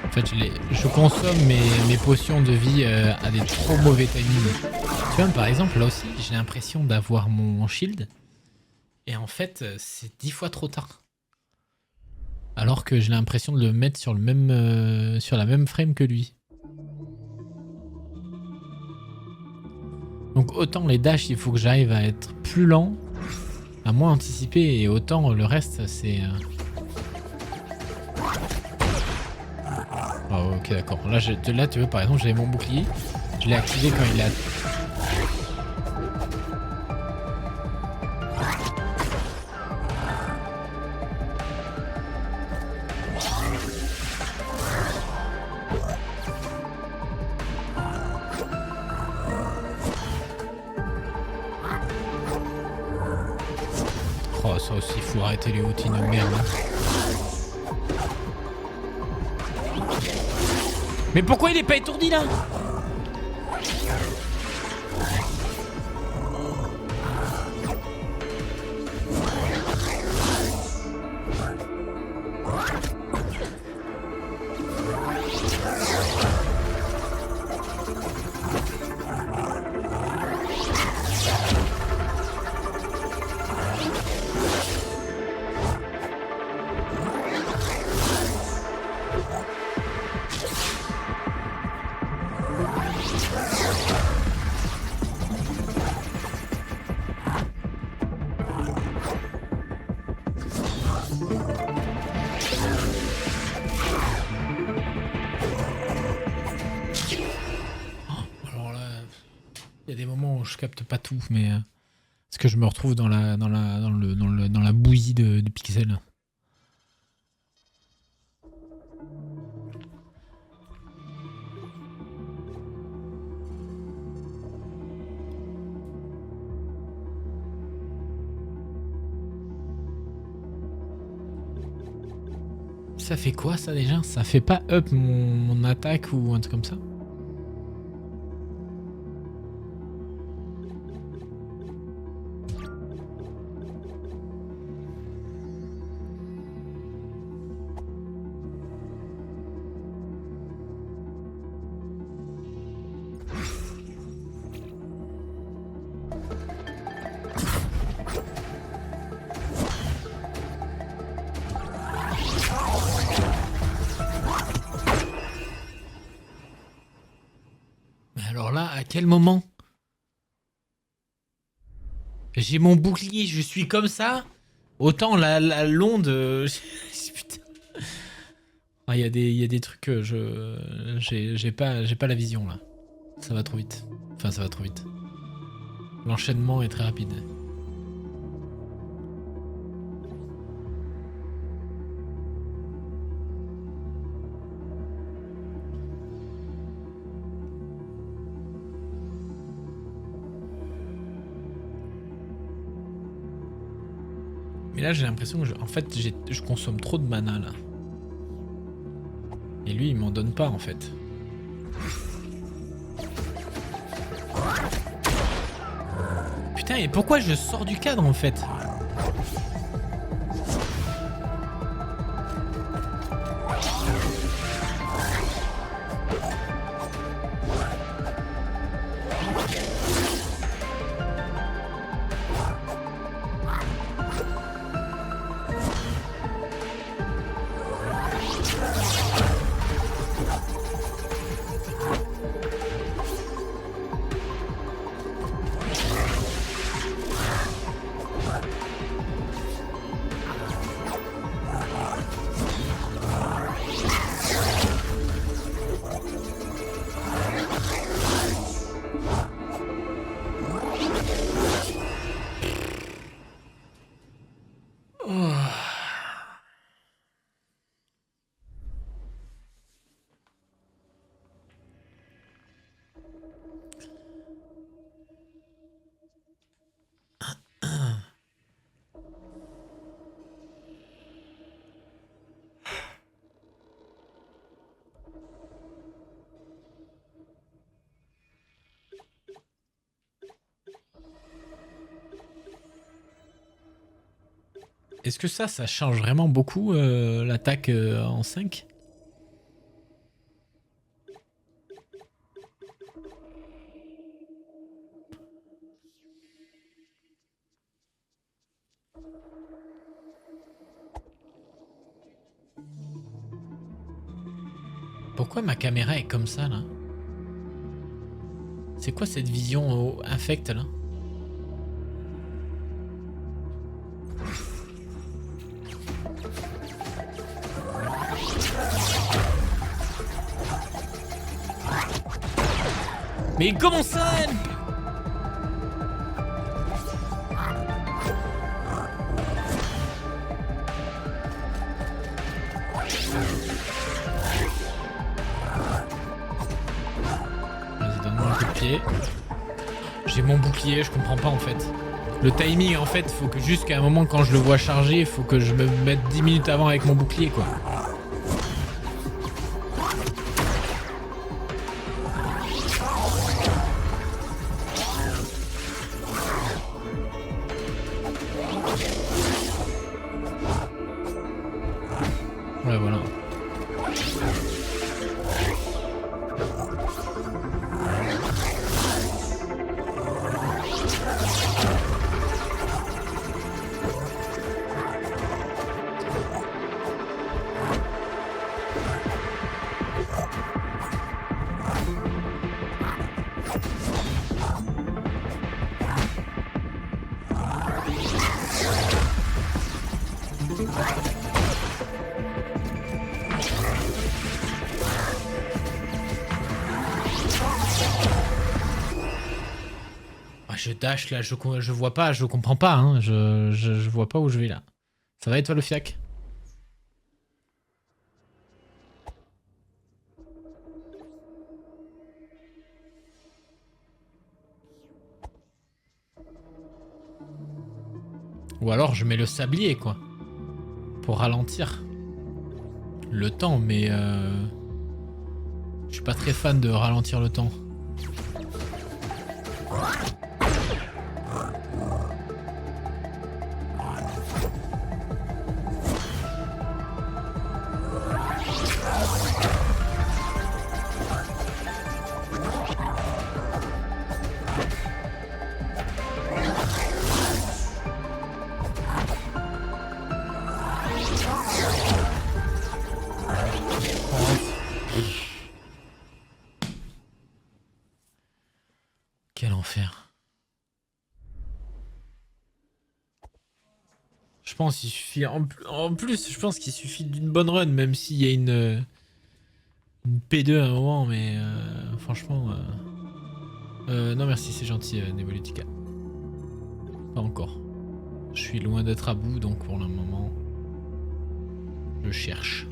En fait, je consomme mes potions de vie à des trop mauvais timings. Tu vois, par exemple, là aussi, j'ai l'impression d'avoir mon shield. Et en fait, c'est 10 fois trop tard. Alors que j'ai l'impression de le mettre sur, sur la même frame que lui. Donc autant les dashs, il faut que j'arrive à être plus lent, à moins anticiper, et autant le reste, c'est... Oh, ok, d'accord. Là, là, tu veux, par exemple, j'avais mon bouclier. Je l'ai activé quand il a... Oh, ça aussi, faut arrêter les routines de merde. Mais pourquoi il est pas étourdi là? Il y a des moments où je capte pas tout, mais parce que je me retrouve dans la bouillie de pixels. Ça fait quoi ça déjà? Ça fait pas up mon attaque ou un truc comme ça? Alors là, à quel moment? J'ai mon bouclier, je suis comme ça. Autant l'onde... Putain. Ah, il y a des trucs que j'ai pas la vision là. Ça va trop vite. Enfin, ça va trop vite. L'enchaînement est très rapide. Mais là, j'ai l'impression que en fait, je consomme trop de mana là. Et lui, il m'en donne pas en fait. Putain, et pourquoi je sors du cadre en fait? Est-ce que ça change vraiment beaucoup l'attaque en 5? Pourquoi ma caméra est comme ça là? C'est quoi cette vision infecte là? Mais comment ça elle? Vas-y, donne-moi un coup de pied. J'ai mon bouclier, je comprends pas en fait. Le timing en fait, faut que jusqu'à un moment quand je le vois charger, il faut que je me mette 10 minutes avant avec mon bouclier quoi. Ouais voilà. Je dash là, je vois pas, je comprends pas, hein. Je vois pas où je vais là. Ça va et toi le fiac? Ou alors je mets le sablier quoi. Pour ralentir le temps, mais je suis pas très fan de ralentir le temps. Quel enfer. Je pense qu'il suffit... En plus, je pense qu'il suffit d'une bonne run, même s'il y a une P2 à un moment, mais franchement... non merci, c'est gentil, Nevolutica. Pas encore. Je suis loin d'être à bout, donc pour le moment... Je cherche.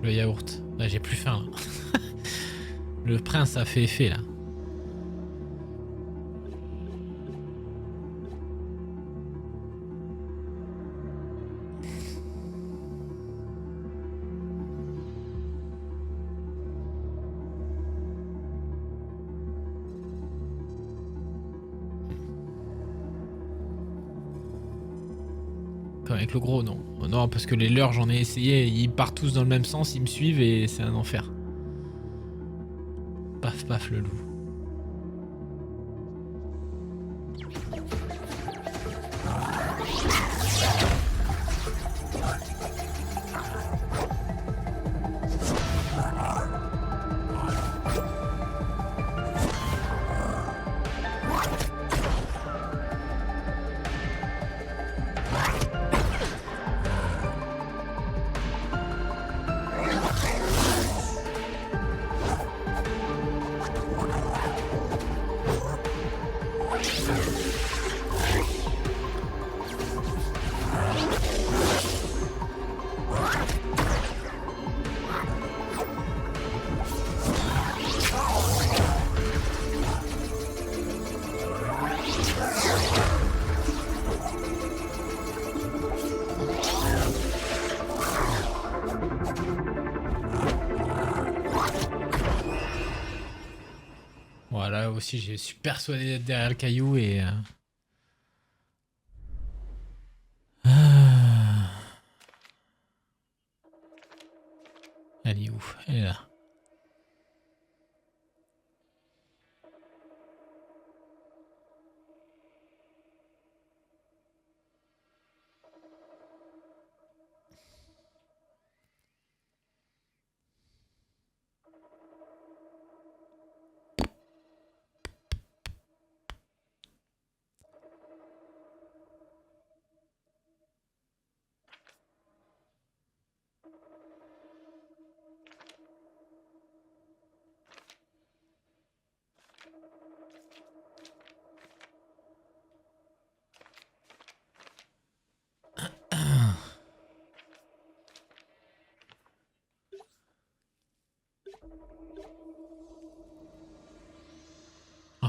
Le yaourt. Là, j'ai plus faim. Là. Le prince a fait effet, là. Comme avec le gros, non. Non, parce que les leurs, j'en ai essayé, ils partent tous dans le même sens, ils me suivent et c'est un enfer. Paf, paf, le loup. Voilà, aussi, j'ai suis persuadé d'être derrière le caillou et... Elle est où? Elle est là.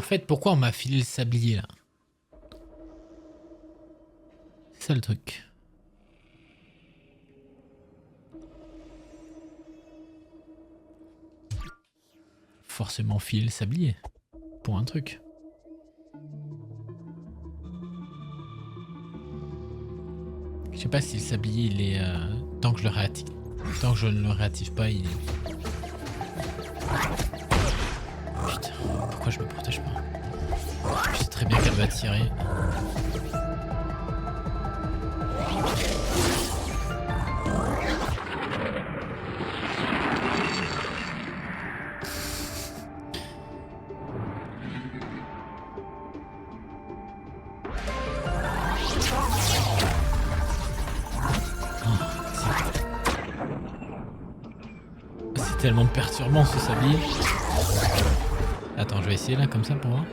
fait, pourquoi on m'a filé le sablier, là? C'est ça, le truc. Forcément filer le sablier. Pour un truc. Je sais pas si le sablier, il est... tant que je le réactive... Tant que je ne le réactive pas, il est... Putain, pourquoi je me protège pas? Je sais très bien qu'elle va tirer. C'est tellement perturbant ce sablier. Attends, je vais essayer là comme ça pour voir.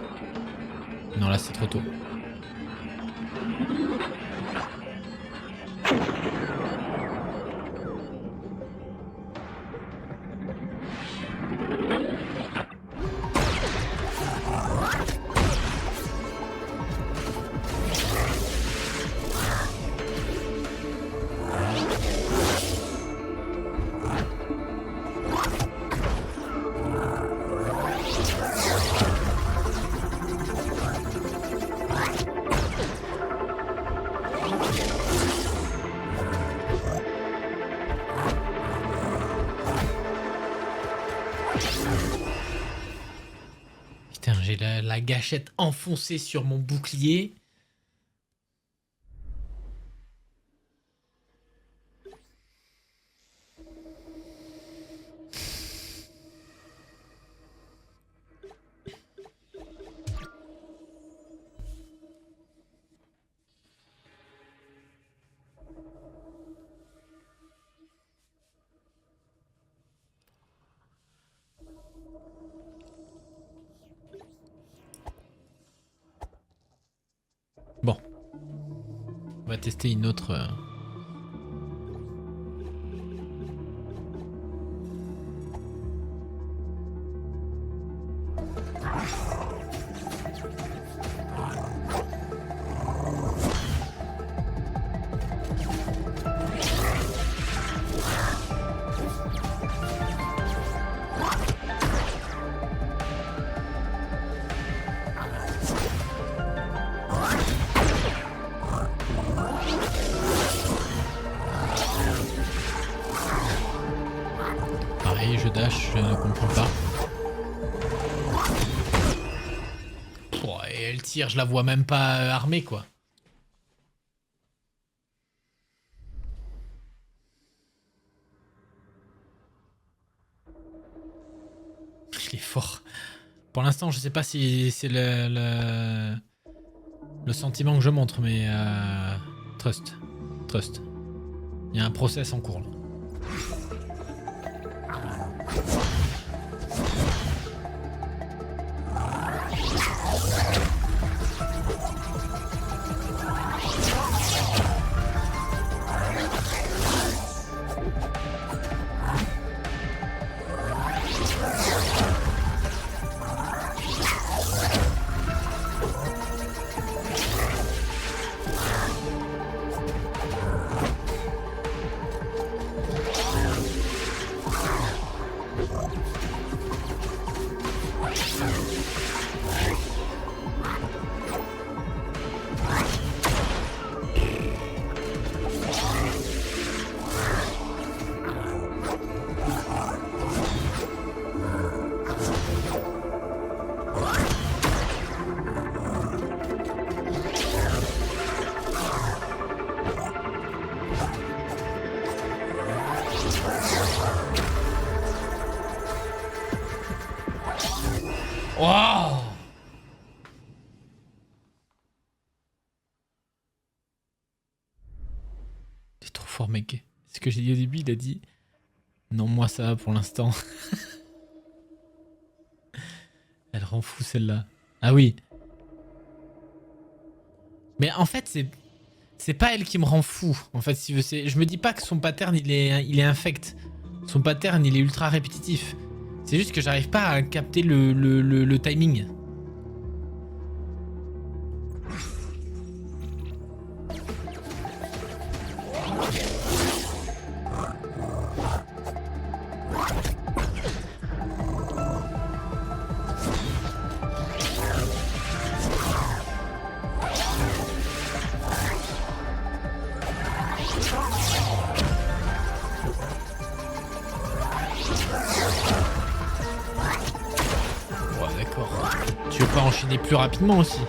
Non, là c'est trop tôt. Putain, j'ai la gâchette enfoncée sur mon bouclier. Bon. On va tester une autre... Pareil, je dash, je ne comprends pas. Oh, et elle tire, je la vois même pas armée, quoi. Il est fort. Pour l'instant, je sais pas si c'est le sentiment que je montre, mais trust. Trust. Il y a un process en cours là. Wow! T'es trop fort, mec. Ce que j'ai dit au début, il a dit non, moi ça va pour l'instant. Elle rend fou celle-là. Ah oui. Mais en fait, c'est pas elle qui me rend fou. En fait, si je me dis pas que son pattern il est infect. Son pattern il est ultra répétitif. C'est juste que j'arrive pas à capter le timing. Tu veux pas enchaîner plus rapidement aussi?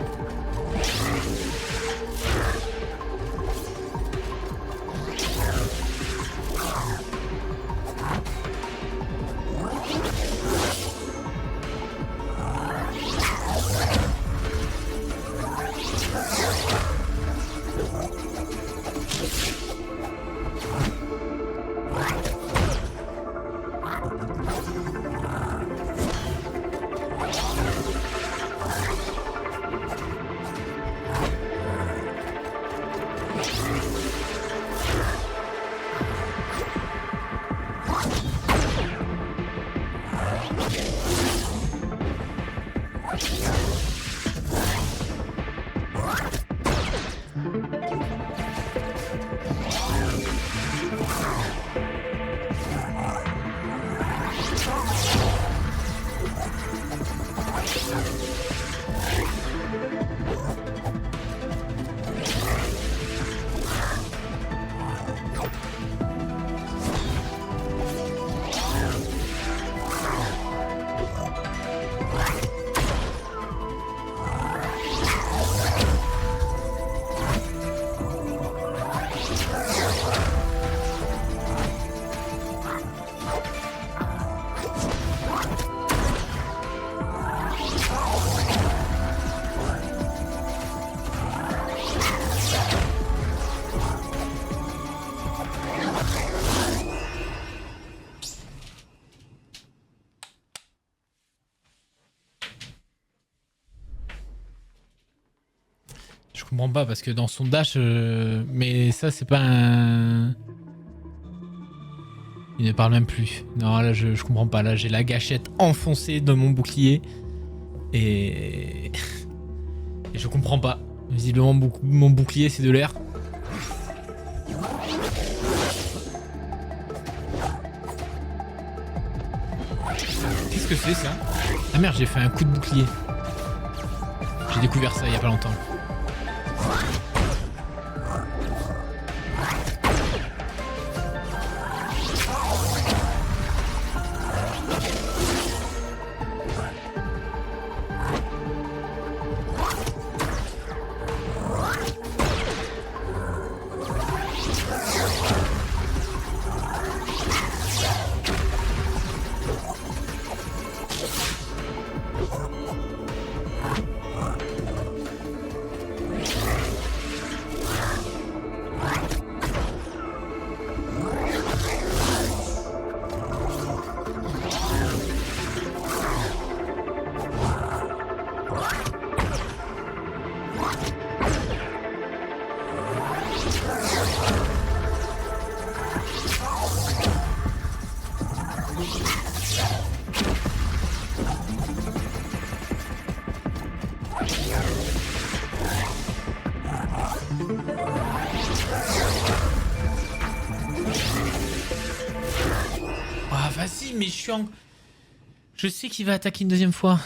Je comprends pas parce que dans son dash, mais ça c'est pas un... Il ne parle même plus. Non là je comprends pas. Là j'ai la gâchette enfoncée dans mon bouclier et, et je comprends pas. Visiblement mon bouclier c'est de l'air. Qu'est-ce que c'est ça? Ah merde, j'ai fait un coup de bouclier. J'ai découvert ça il y a pas longtemps. Mais je sais qu'il va attaquer une deuxième fois.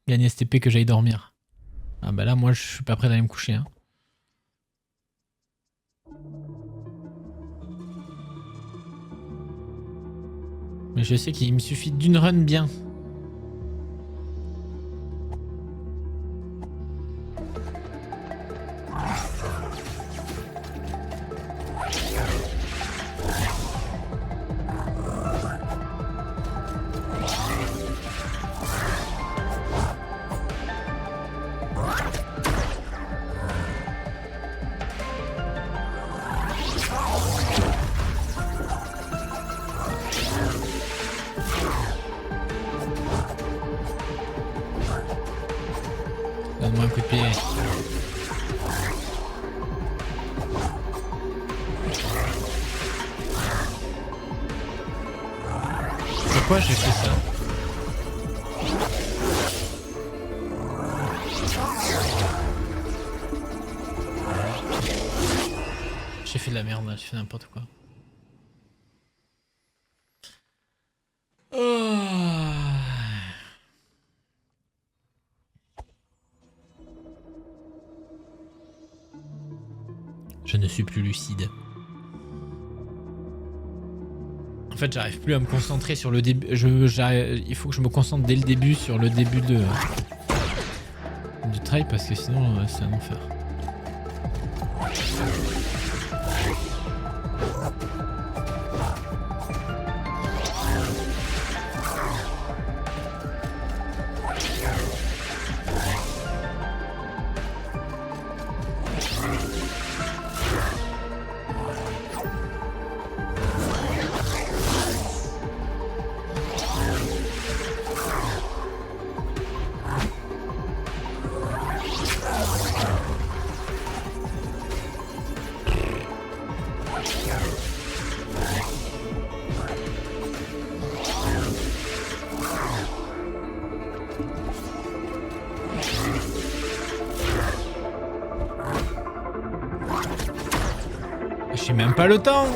Gagner STP que j'aille dormir. Ah bah là moi je suis pas prêt d'aller me coucher. Hein. Mais je sais qu'il me suffit d'une run bien. Donne-moi un coup de pied. Pourquoi j'ai fait ça? J'ai fait de la merde là, j'ai fait n'importe quoi. Je ne suis plus lucide. En En fait, j'arrive plus à me concentrer sur le début. Il faut que je me concentre dès le début sur le début du trail parce que sinon, c'est un enfer. J'ai même pas le temps.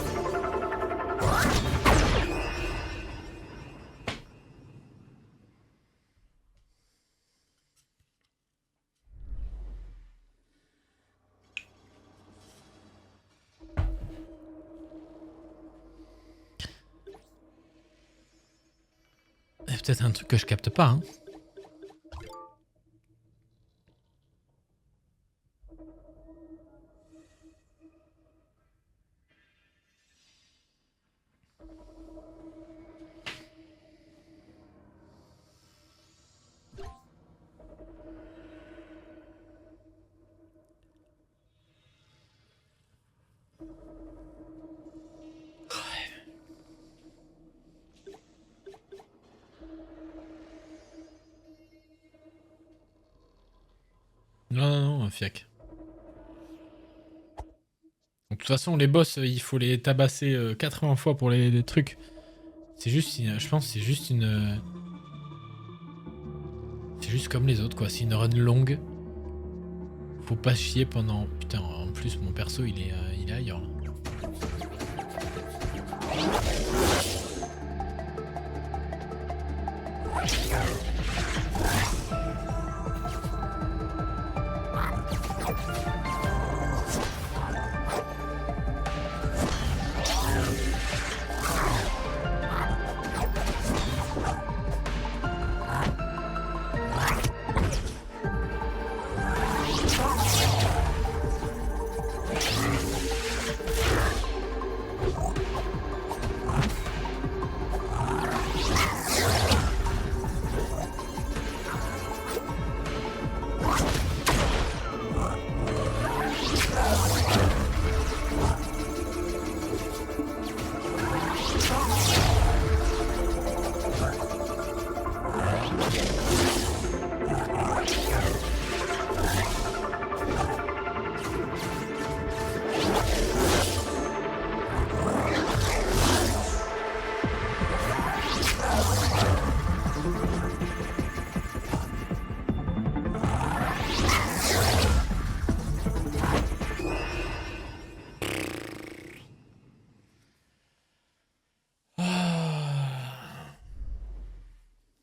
Il y a peut-être un truc que je capte pas, hein. Non, fiac. De toute façon, les boss, il faut les tabasser 80 fois pour les trucs. C'est juste, je pense, c'est juste une... C'est juste comme les autres, quoi. C'est une run longue. Faut pas chier pendant... Putain, en plus, mon perso, il est ailleurs. Là.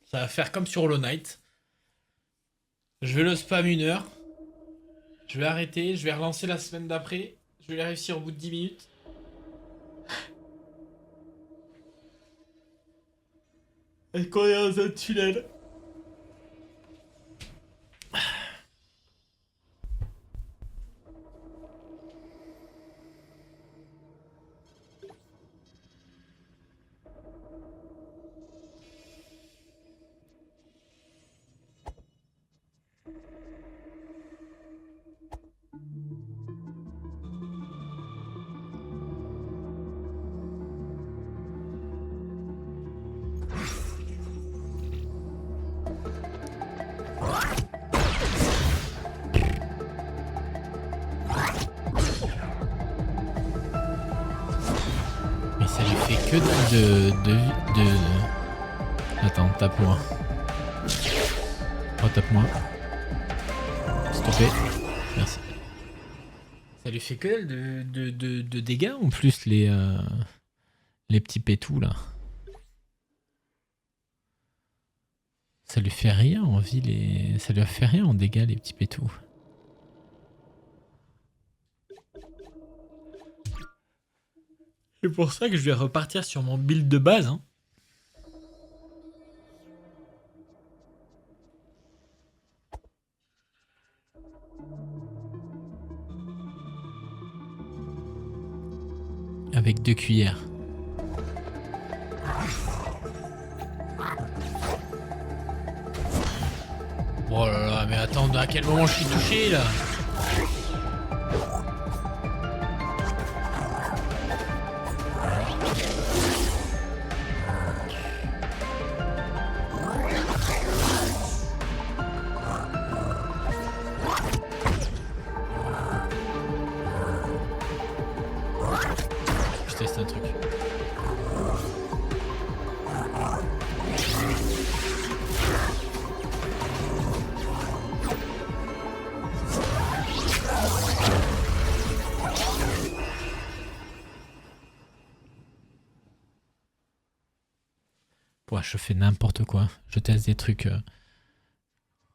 Ça va faire comme sur Hollow Knight. Je vais le spam 1 heure. Je vais arrêter, je vais relancer la semaine d'après. Je vais les réussir au bout de 10 minutes. Et qu'on est dans un tunnel. Mais ça lui fait que de... Attends, tape-moi. Oh, tape-moi. S'il te plaît. Merci. Ça lui fait que de dégâts en plus, les petits pétous là. Ça lui fait rien en vie, ça lui a fait rien en dégâts, les petits pétous. C'est pour ça que je vais repartir sur mon build de base. Hein. Avec 2 cuillères. Oh là là, mais attends, à quel moment je suis touché là? Je teste un truc. Ouais, je fais n'importe quoi. Je teste des trucs.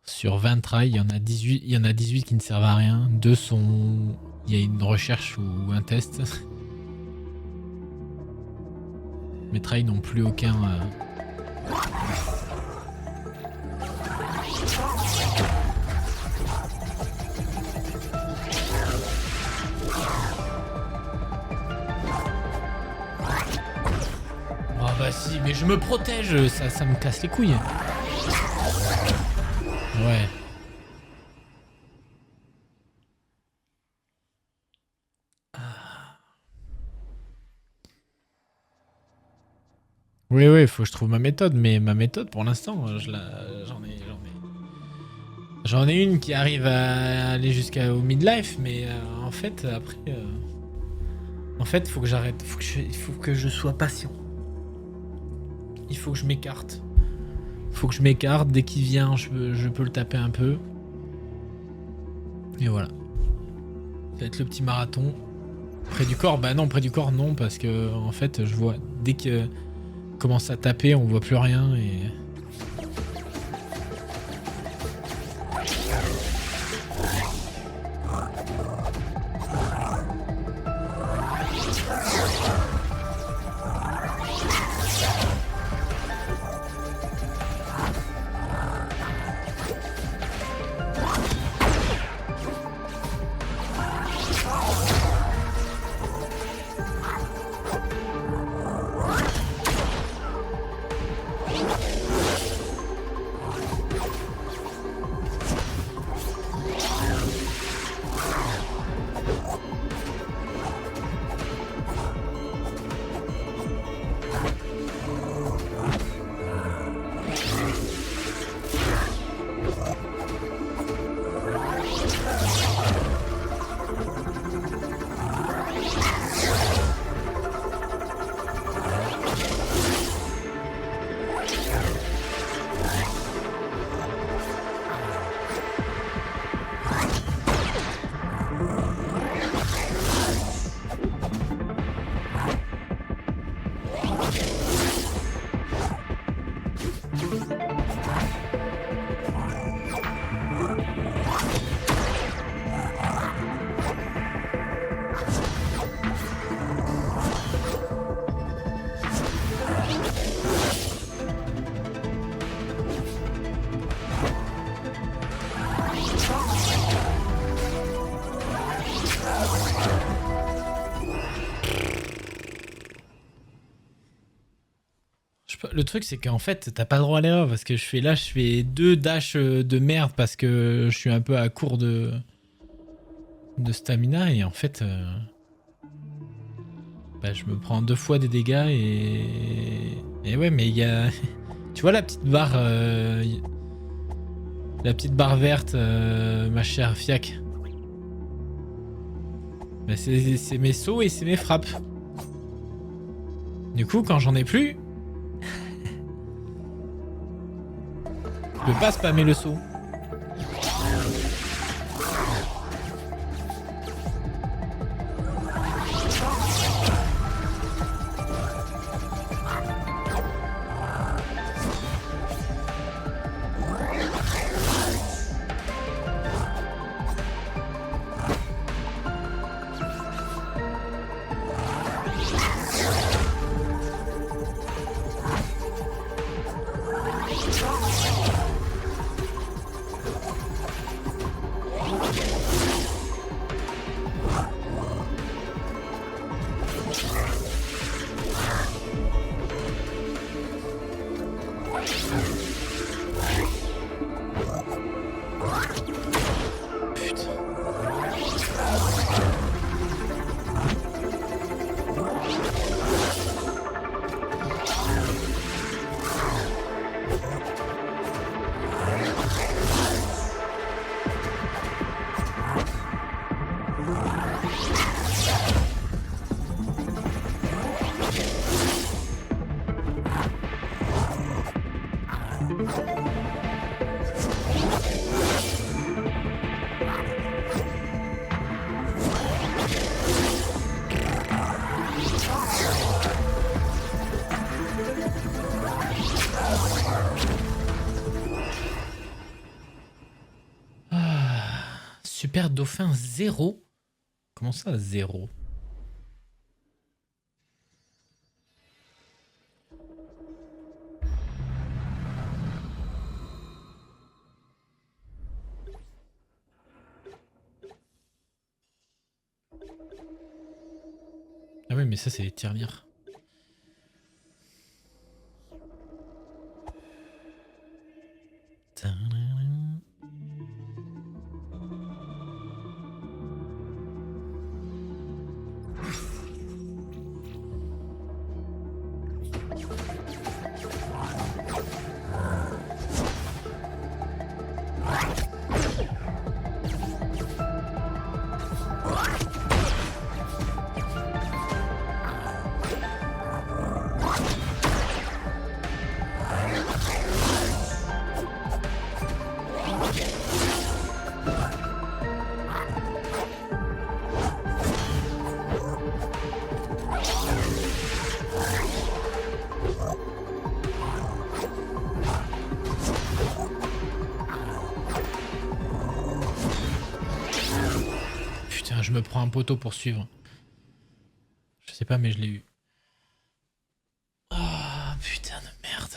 Sur 20 tries, il y en a 18 qui ne servent à rien. 2 sont... Il y a une recherche ou un test. Mes tries n'ont plus aucun... Oh bah si, mais je me protège, ça me casse les couilles. Ouais. Oui, oui, faut que je trouve ma méthode, mais ma méthode pour l'instant, j'en ai une qui arrive à aller jusqu'au midlife, mais en fait, après, en fait, faut que j'arrête, il faut que je sois patient. Il faut que je m'écarte. Faut que je m'écarte, dès qu'il vient, je peux le taper un peu. Et voilà. Ça va être le petit marathon. Près du corps, bah non, près du corps, non, parce que en fait, je vois, dès que commence à taper, on voit plus rien et... Le truc, c'est qu'en fait, t'as pas le droit à l'erreur parce que je fais 2 dashs de merde parce que je suis un peu à court de stamina et en fait, bah, je me prends 2 fois des dégâts et ouais, mais il y a, tu vois la petite barre verte, ma chère Fiac. Bah, c'est mes sauts et c'est mes frappes. Du coup, quand j'en ai plus. Je peux pas spammer le saut. Super Dauphin 0. Comment ça 0? Ah oui, mais ça, c'est les tirelires. Putain, je me prends un poteau pour suivre. Je sais pas, mais je l'ai eu. Ah, putain de merde.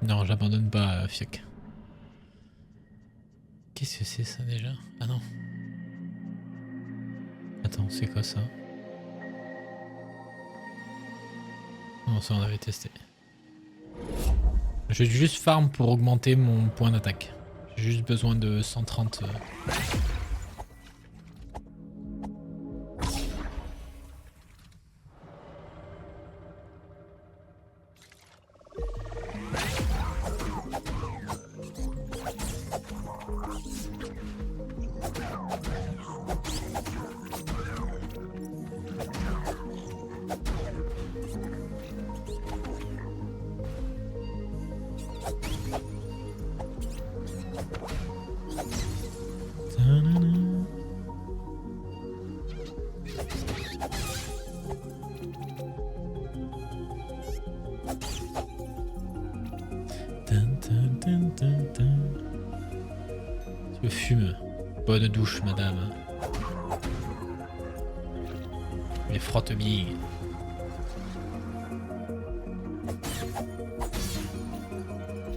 Non, j'abandonne pas, Fiac. Qu'est-ce que c'est ça déjà? Ah non. Attends, c'est quoi ça? Non, ça on avait testé. J'ai juste farm pour augmenter mon point d'attaque. J'ai juste besoin de 130. Je fume. Bonne douche, madame. Mais frotte bien.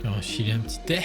On va filer un petit thé.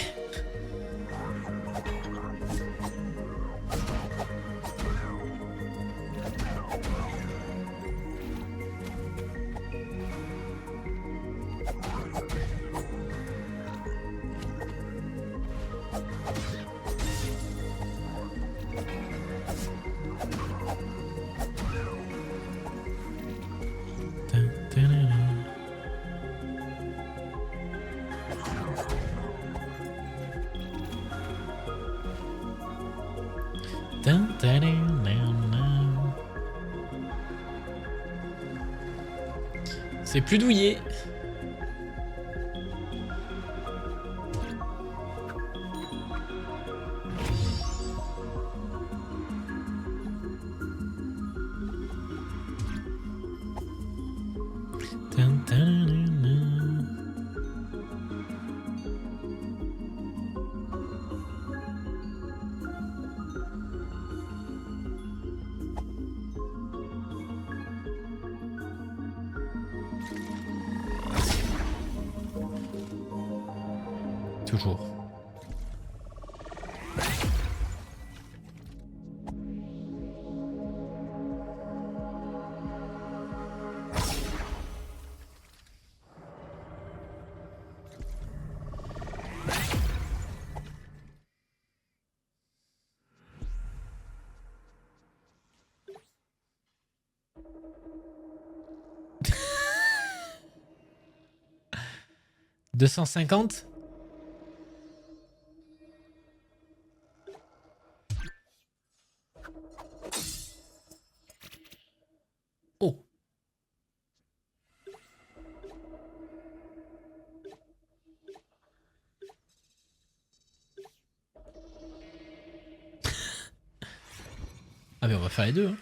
C'est plus douillé. Toujours. 250. Oh. Ah mais on va faire les deux. Hein.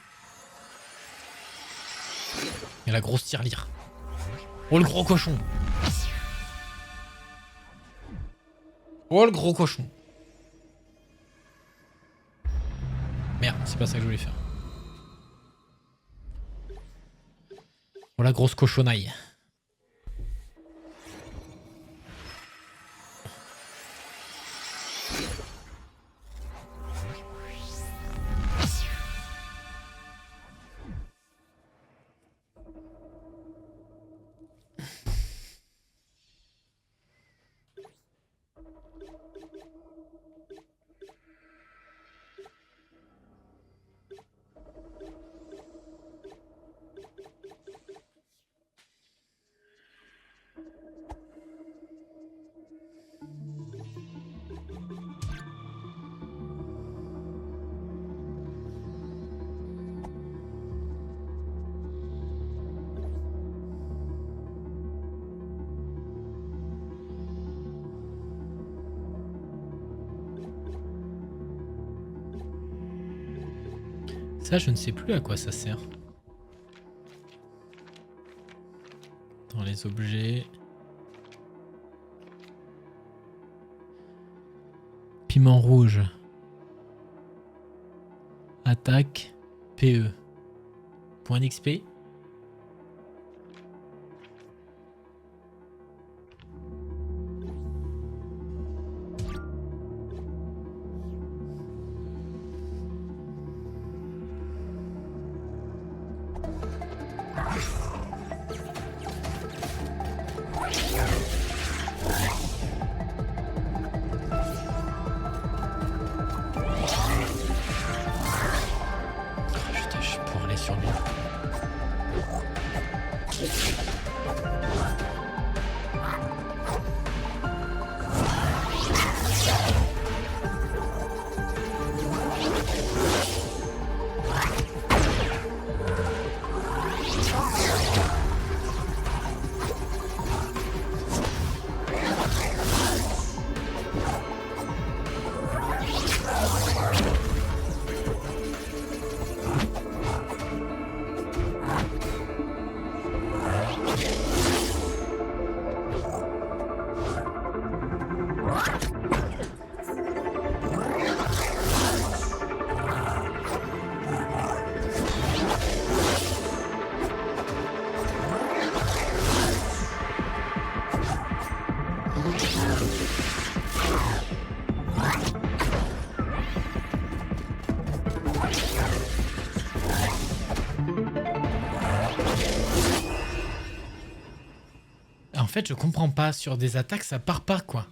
Et la grosse tirelire. Oh le gros cochon. Oh le gros cochon. Merde, c'est pas ça que je voulais faire. Oh la grosse cochonaille. Ça, je ne sais plus à quoi ça sert. Dans les objets. Piment rouge. Attaque. PE. Point d'XP. Putain, je suis pour aller sur lui. En fait, je comprends pas. Sur des attaques, ça part pas, quoi.